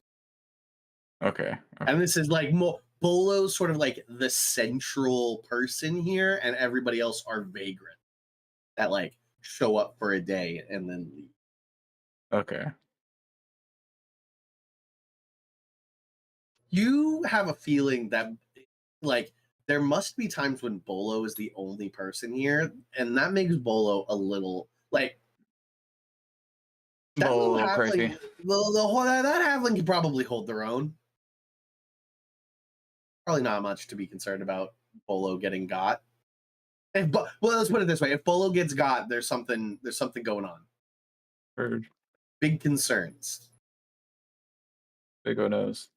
Okay. And this is like Bolo's sort of like the central person here, and everybody else are vagrant that like show up for a day and then leave. Okay. You have a feeling that like there must be times when Bolo is the only person here, and that makes Bolo a little like that Bolo a little little crazy. halfling. That halfling can probably hold their own. Probably not much to be concerned about Bolo getting got. Well, let's put it this way: if Bolo gets got, there's something going on. Heard. Big concerns. Big O knows.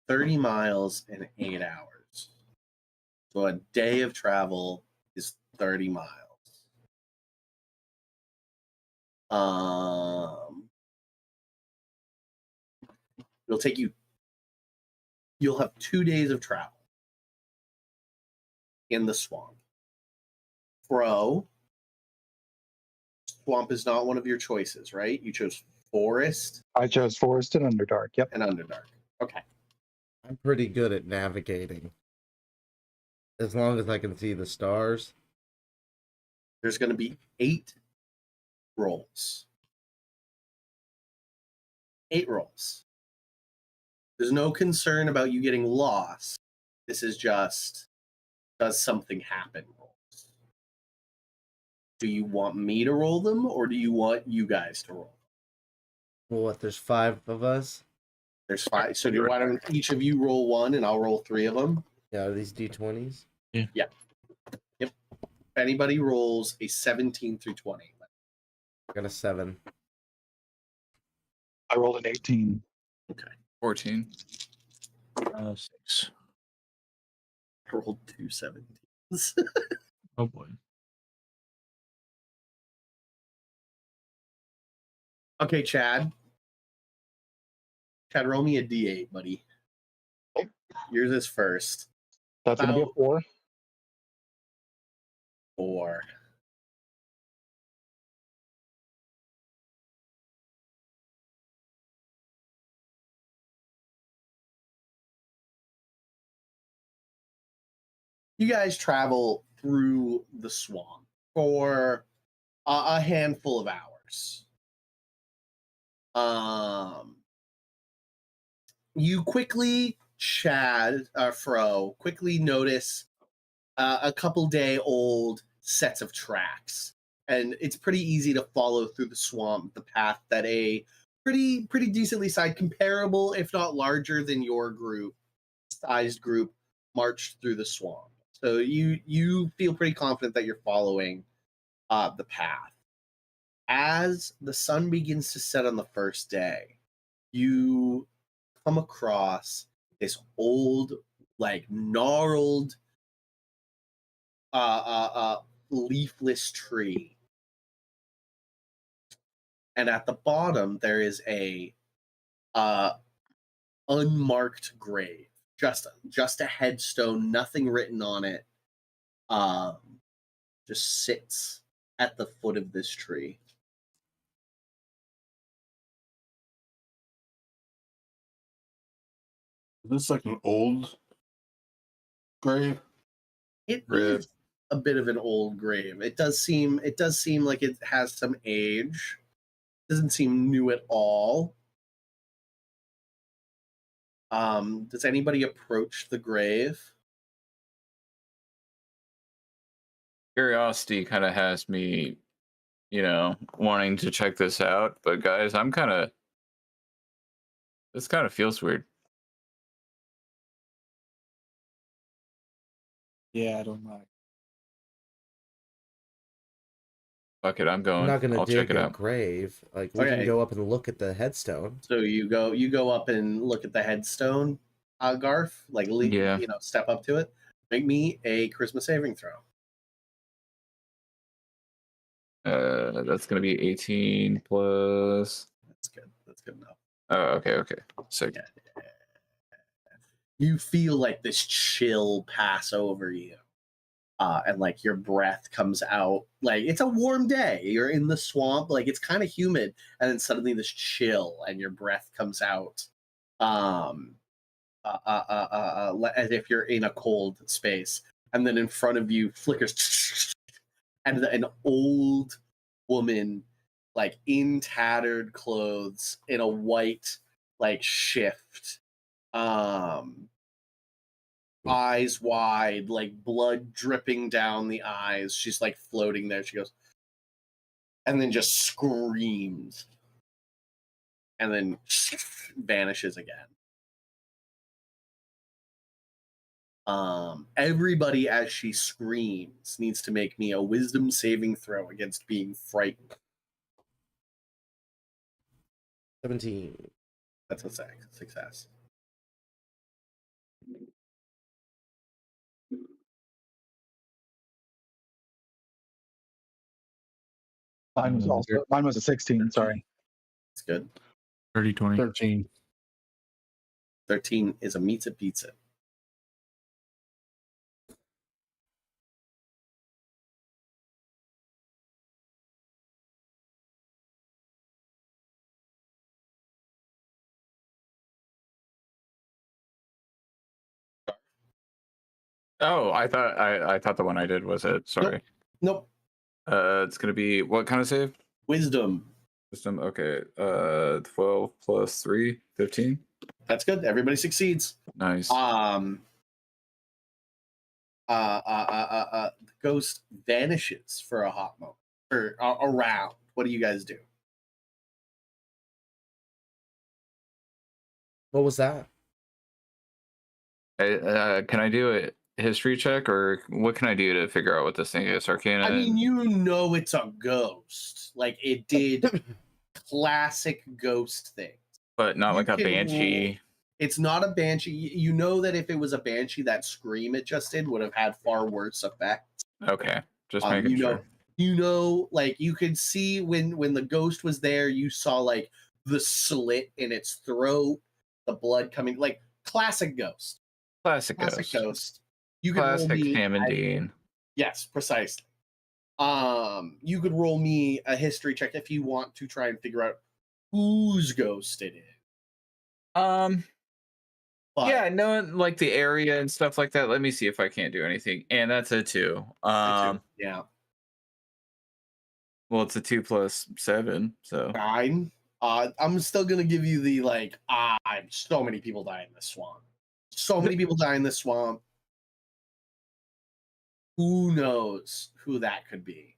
30 miles in 8 hours. So a day of travel is 30 miles. It'll take you. You'll have 2 days of travel in the swamp. Swamp is not one of your choices, right? You chose forest I chose Forest and Underdark. Yep. and Underdark. Okay. I'm pretty good at navigating. As long as I can see the stars. There's going to be 8 rolls. 8 rolls. There's no concern about you getting lost. This is just, does something happen rolls. Do you want me to roll them, or do you want you guys to roll? Well, what? There's 5 of us. There's 5. So why don't each of you roll 1, and I'll roll 3 of them. Yeah, are these d20s? If anybody rolls a 17 through 20. I got a 7. I rolled an 18. 14. 6. I rolled 2 17s. Oh boy. Okay, Chad. Chad, roll me a d8, buddy. Okay. Yours is first. That's going to be a About 4. 4. You guys travel through the swamp for a handful of hours. You quickly, Fro, quickly notice a couple-day-old sets of tracks, and it's pretty easy to follow through the swamp the path that a pretty decently sized, comparable, if not larger than your sized group, marched through the swamp. So you feel pretty confident that you're following the path. As the sun begins to set on the first day, you come across this old, like, gnarled, leafless tree, and at the bottom there is a unmarked grave, just a headstone, nothing written on it. Just sits at the foot of this tree. Is this like an old grave? It Rip. is a bit of an old grave. It does seem like it has some age. Doesn't seem new at all. Does anybody approach the grave? Curiosity kind of has me, wanting to check this out. But guys, this kind of feels weird. Yeah, I don't know. Fuck it, I'm going. I'm not gonna I'll dig check it a out. grave. Like, we Okay. can go up and look at the headstone. So you go up and look at the headstone, Garth. Like, Yeah. step up to it. Make me a charisma saving throw. That's gonna be 18 plus. That's good. That's good enough. Oh, okay. Sick. Yeah. You feel like this chill pass over you. And like your breath comes out. Like, it's a warm day. You're in the swamp. Like, it's kind of humid. And then suddenly this chill and your breath comes out. As if you're in a cold space. And then in front of you flickers. And an old woman, like, in tattered clothes, in a white, like, shift. Eyes wide, like blood dripping down the eyes. She's like floating there. She goes, and then just screams, and then vanishes again. Everybody, as she screams, needs to make me a wisdom saving throw against being frightened. 17. That's a success. Mine was a 16. Sorry. It's good. 30, 20. 13. 13 is a meets a pizza. Oh, I thought the one I did was it. Sorry. Nope. It's gonna be what kind of save? Wisdom. Wisdom. Okay. 12 plus 3, 15. That's good. Everybody succeeds. Nice. The ghost vanishes for a hot moment or around. What do you guys do? What was that? Can I do a history check, or what can I do to figure out what this thing is? Arcana. I mean, you know it's a ghost. Like it did classic ghost things. but not you like a can banshee. It's not a banshee. You know that if it was a banshee, that scream it just did would have had far worse effects. Okay, just making sure. Like you could see when the ghost was there, you saw like the slit in its throat, the blood coming, like classic ghost. Classic Ghost. You could roll Classic me Ham and Dean. Yes, precisely. You could roll me a history check if you want to try and figure out whose ghost it is. But Yeah, knowing like the area and stuff like that. Let me see if I can't do anything. And that's a 2. yeah, Well, it's a 2 plus 7, so 9. I'm still gonna give you the like. So many people die in this swamp. So many people die in this swamp. Who knows who that could be?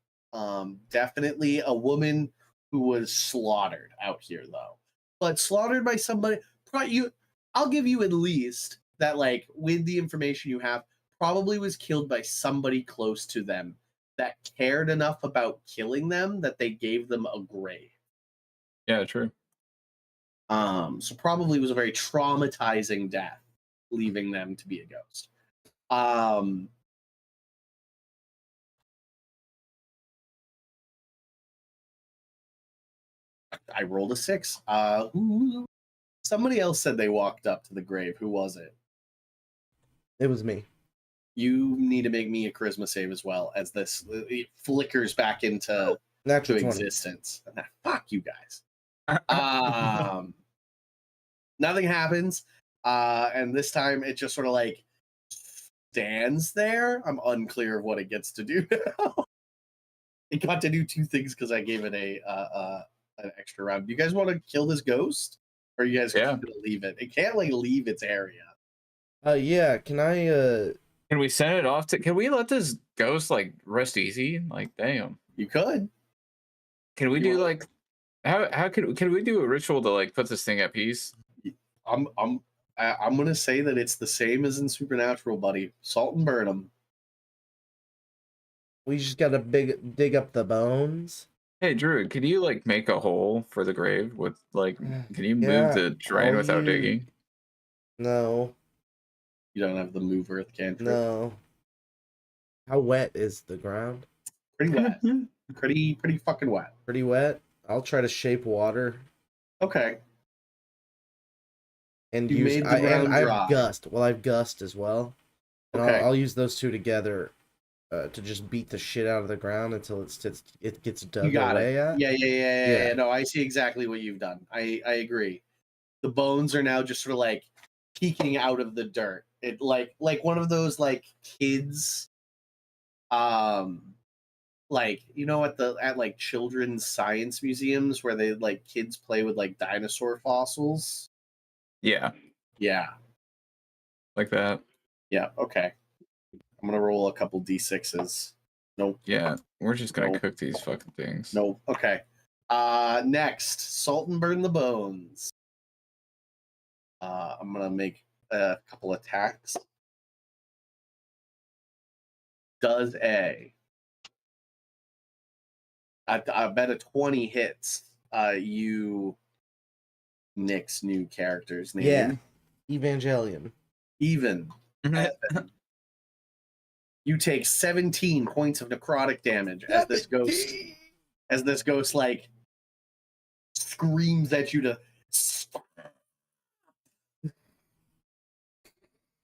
Definitely a woman who was slaughtered out here, though. But slaughtered by somebody. I'll give you at least that, like, with the information you have, probably was killed by somebody close to them that cared enough about killing them that they gave them a grave. yeah, true. So probably was a very traumatizing death, leaving them to be a ghost. I rolled a 6. Somebody else said they walked up to the grave. Who was it? It was me. You need to make me a charisma save as well, as this it flickers back into Natural 20. existence. Fuck you guys. Nothing happens, and this time it just sort of like stands there. I'm unclear of what it gets to do now. It got to do 2 things because I gave it an extra round. Do you guys want to kill this ghost, or are you guys Yeah. just gonna leave it? It can't like leave its area. Yeah, can I Can we send it off to? Can we let this ghost like rest easy? Like, damn. You could. Can we You do want- like how can we do a ritual to like put this thing at peace? I'm gonna say that it's the same as in Supernatural, buddy. Salt and burn them. we just gotta dig up the bones? Hey Drew, can you like make a hole for the grave with like? Can you Yeah, move the drain I'll without use- digging? No, You don't have the move earth cantrip. no. How wet is the ground? Pretty wet. pretty fucking wet. Pretty wet. I'll try to shape water Okay. and You use made the I ground dry. have gust. Well, I've gust as well. And Okay. I'll use those two together to just beat the shit out of the ground until it gets dug You got away it. at. Yeah. No, I see exactly what you've done. I agree. The bones are now just sort of like peeking out of the dirt. It like one of those like kids, like you know at like children's science museums where they like kids play with like dinosaur fossils. Yeah, Yeah. like that. Yeah. Okay. I'm gonna roll a couple d6s. Nope. Yeah, we're just gonna Nope. cook these fucking things. Nope. Okay. Next, salt and burn the bones. I'm gonna make a couple attacks. Does I bet a 20 hits. You Nick's new character's name. Yeah. Evangelion. Even. You take 17 points of necrotic damage as this ghost like screams at you to stop.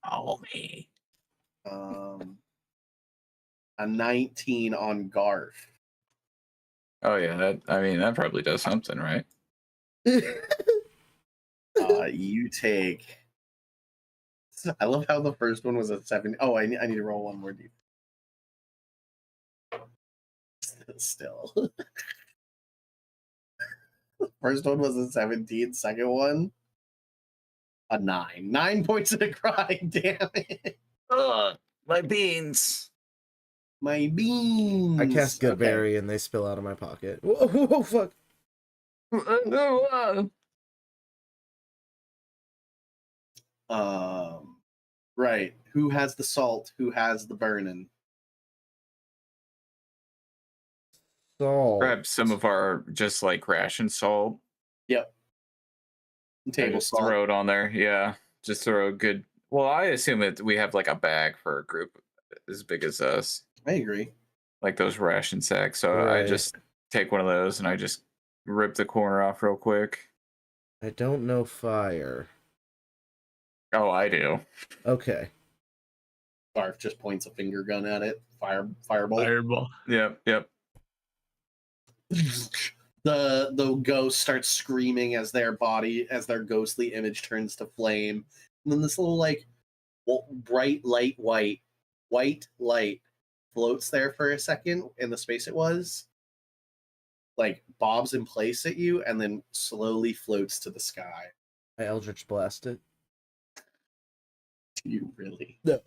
Follow me. A 19 on Garf. Oh yeah, that probably does something, right? You take. I love how the first one was a 7. Oh, I need to roll one more deep. Still. First one was a 17. Second one a 9. 9 points of necrotic damage. Ugh, my beans. My beans. I cast Good Okay. Berry and they spill out of my pocket. Whoa, whoa, fuck. Right. Who has the salt? Who has the burning? Salt. Grab some of our just like ration salt. Yep. and Table just salt. throw it on there. Yeah. Just throw a good. Well, I assume that we have like a bag for a group as big as us, I agree. like those ration sacks. So I Right. just take one of those and I just rip the corner off real quick. I don't know fire. Oh, I do. Okay. Barf just points a finger gun at it. Fireball. Fireball. Yep. Yep. The ghost starts screaming as their ghostly image turns to flame. And then this little like bright white light floats there for a second in the space it was. Like bobs in place at you and then slowly floats to the sky. I Eldritch Blast it. Do you really? No.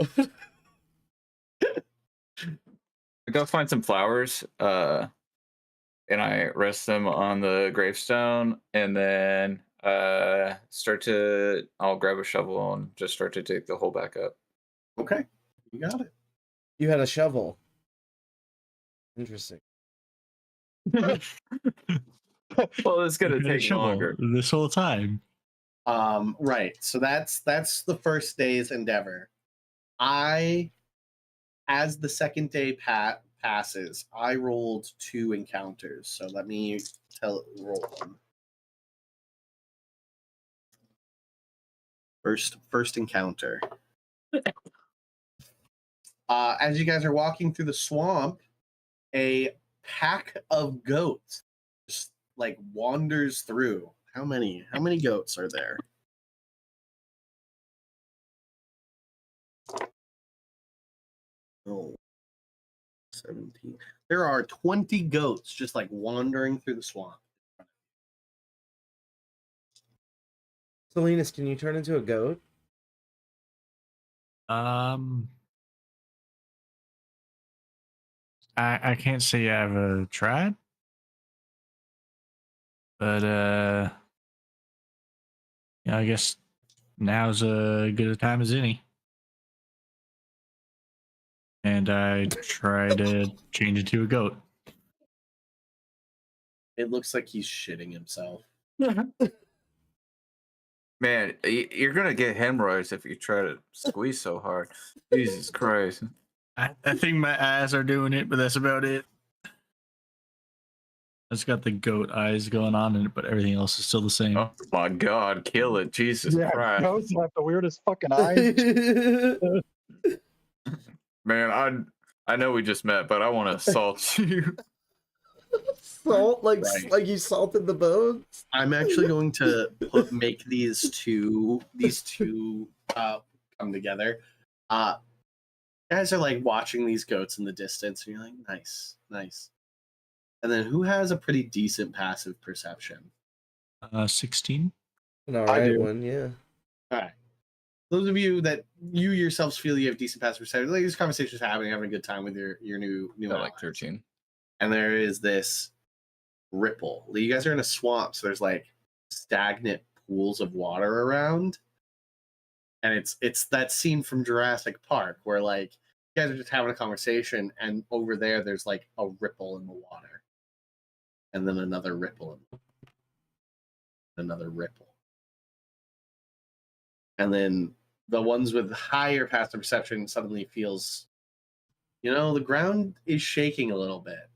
I go find some flowers, and I rest them on the gravestone, and then I'll grab a shovel and just start to dig the hole back up. Okay. You got it. You had a shovel. Interesting. Well, it's gonna take Shovel longer. this whole time. Right. So that's the first day's endeavor. As the second day passes, I rolled 2 encounters. So let me roll them. First encounter. As you guys are walking through the swamp, a pack of goats just like wanders through. How many goats are there? Oh, 17. There are 20 goats just like wandering through the swamp. Salinas, can you turn into a goat? I can't say I've ever tried, but I guess now's as good a time as any. And I try to change into a goat. It looks like he's shitting himself. Man, you're gonna get hemorrhoids if you try to squeeze so hard. Jesus Christ. I think my eyes are doing it, but that's about it. It's got the goat eyes going on in it, but everything else is still the same. Oh my God, kill it. Jesus Yeah, Christ. ghosts have the weirdest fucking eyes. Man, I know we just met, but I want to assault you. Salt, like Right. like you salted the bones. I'm actually going to make these two come together. Guys are like watching these goats in the distance, and you're like, nice. And then who has a pretty decent passive perception? 16. An alright do. one, yeah. All right. Those of you that you yourselves feel you have decent passive perception, like this conversation's happening, having a good time with your new I ally. like 13. And there is this ripple. You guys are in a swamp, so there's like stagnant pools of water around. And it's that scene from Jurassic Park where like you guys are just having a conversation and over there's like a ripple in the water. And then another ripple and another ripple. And then the ones with higher passive perception suddenly feels, the ground is shaking a little bit.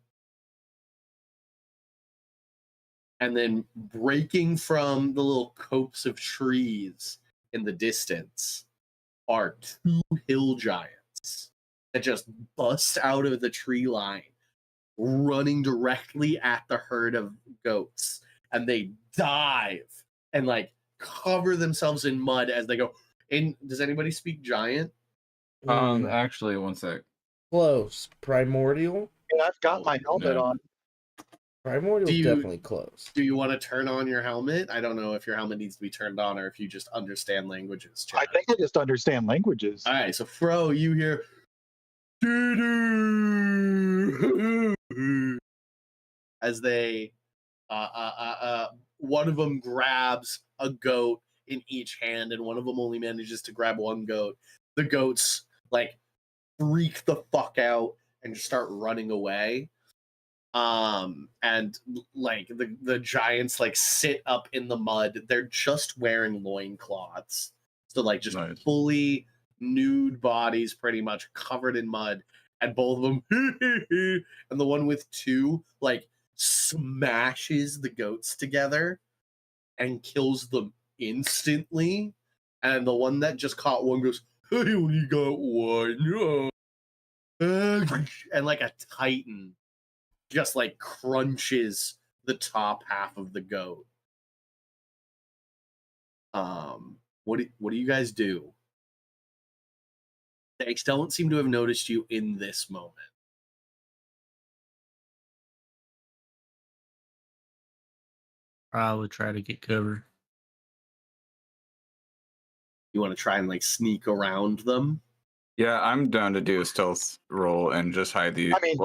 And then breaking from the little copse of trees in the distance are 2 hill giants that just bust out of the tree line, running directly at the herd of goats. And they dive and like cover themselves in mud as they go. And does anybody speak giant? Actually, one sec. Close. Primordial. And I've got my helmet No. on. Primordial's Do you- definitely close. Do you want to turn on your helmet? I don't know if your helmet needs to be turned on or if you just understand languages. I Chad. think I just understand languages. All right, so Fro, you hear "Doo-doo," as they one of them grabs a goat in each hand, and one of them only manages to grab one goat. The goats like freak the fuck out and just start running away. And like the giants like sit up in the mud. They're just wearing loincloths. So like just Nice. fully nude bodies, pretty much covered in mud. And both of them and the one with two like smashes the goats together and kills them instantly. And the one that just caught one goes, I only got one. And like a titan just like crunches the top half of the goat. What do you guys do? They don't seem to have noticed you in this moment. I would try to get cover. You want to try and like sneak around them? Yeah, I'm down to do a stealth roll and just hide the. I mean,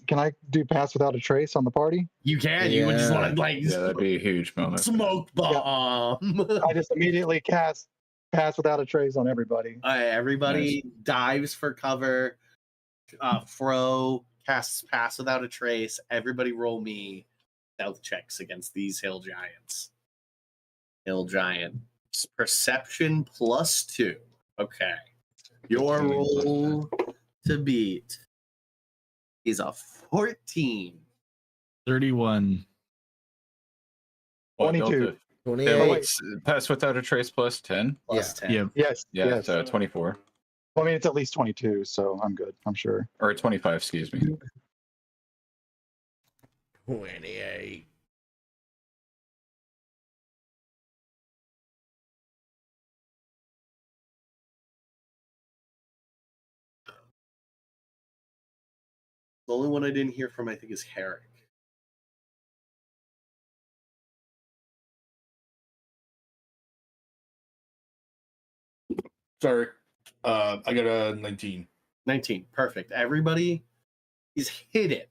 can I do pass without a trace on the party? You can. You would just Yeah. want to like Yeah, that'd be a huge moment. smoke bomb. I just immediately cast pass without a trace on everybody. Everybody dives for cover. Fro casts pass without a trace. Everybody roll me stealth checks against these hill giants. Hill giant perception +2. Okay. Your 15 plus roll to beat is a 14. 31. What, 22. Delta? 28. Yeah, what's pass without a trace plus 10? Plus 10. Yeah. Yes. Yeah, Yes. so 24 Well, I mean, it's at least 22, so I'm good. I'm sure. or 25, excuse me. 28. The only one I didn't hear from, I think, is Herrick. Sorry. I got a 19. 19. Perfect. Everybody is hidden.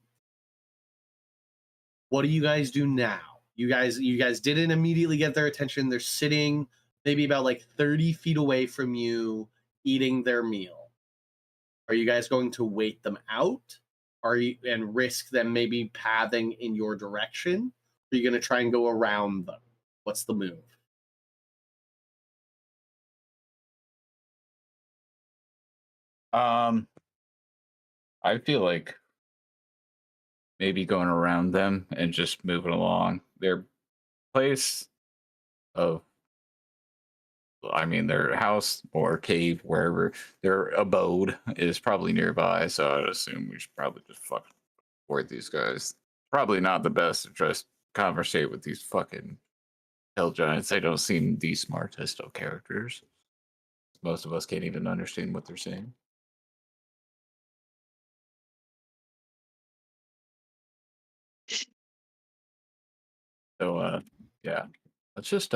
What do you guys do now? You guys didn't immediately get their attention. They're sitting maybe about like 30 feet away from you, eating their meal. Are you guys going to wait them out? Are you and risk them maybe pathing in your direction? Are you going to try and go around them? What's the move? I feel like maybe going around them and just moving along. Their place of, I mean, their house or cave, wherever their abode is probably nearby. So I'd assume we should probably just fucking avoid these guys. Probably not the best to just conversate with these fucking hill giants. They don't seem the smartest of characters. Most of us can't even understand what they're saying. So yeah. Let's just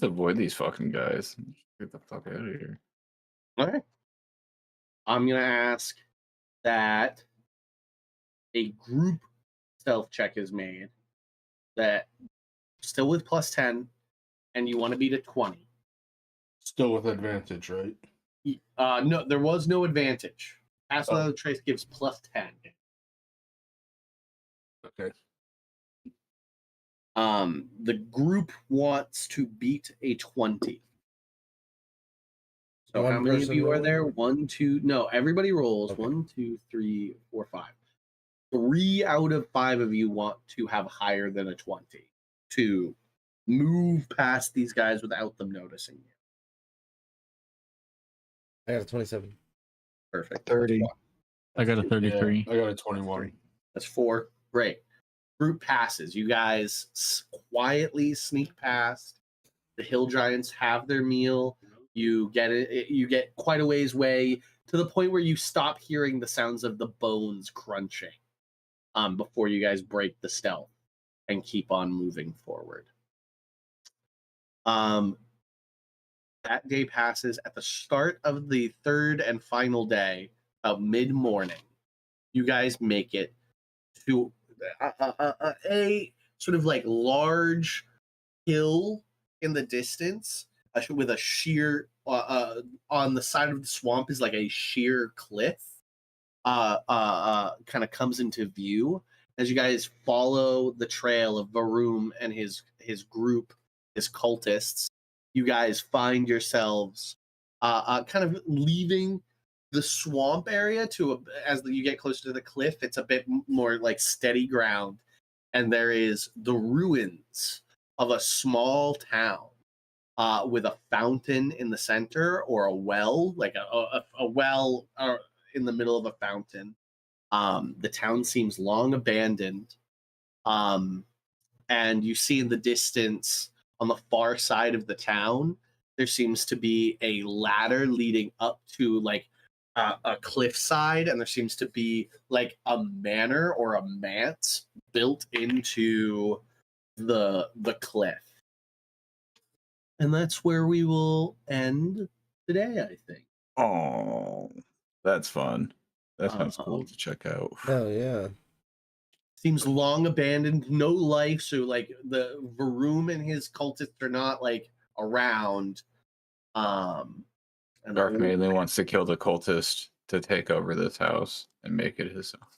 avoid these fucking guys. Get the fuck out of here. All right. I'm going to ask that a group stealth check is made that still with +10, and you want to beat a 20. Still with advantage, right? No, there was no advantage. Pass without a trace gives +10. Okay. The group wants to beat a 20. So One how many of person you are rolling? there? 1, 2. No, everybody rolls. Okay. 1, 2, 3, 4, 5. 3 out of 5 of you want to have higher than a 20 to move past these guys without them noticing you. I got a 27. Perfect. 30. I got a Yeah, 33. I got a 21. That's 4. Great. Group passes. You guys quietly sneak past. The hill giants have their meal. You get it. You get quite a ways away to the point where you stop hearing the sounds of the bones crunching. before you guys break the stealth and keep on moving forward. That day passes. At the start of the third and final day, about mid-morning, you guys make it to a sort of like large hill in the distance with a sheer on the side of the swamp is like a sheer cliff kind of comes into view as you guys follow the trail of Varum and his group, his cultists. You guys find yourselves kind of leaving the swamp area as you get closer to the cliff. It's a bit more like steady ground, and there is the ruins of a small town with a fountain in the center, or a well, like a well in the middle of a fountain. The town seems long abandoned, and you see in the distance on the far side of the town, there seems to be a ladder leading up to like a cliffside, and there seems to be like a manor or a manse built into the cliff. And that's where we will end today, I think. Oh, that's fun. That sounds cool to check out. Oh yeah. Seems long abandoned, no life. So like the Varum and his cultists are not like around. And Dark mainly wants to kill the cultist to take over this house and make it his own.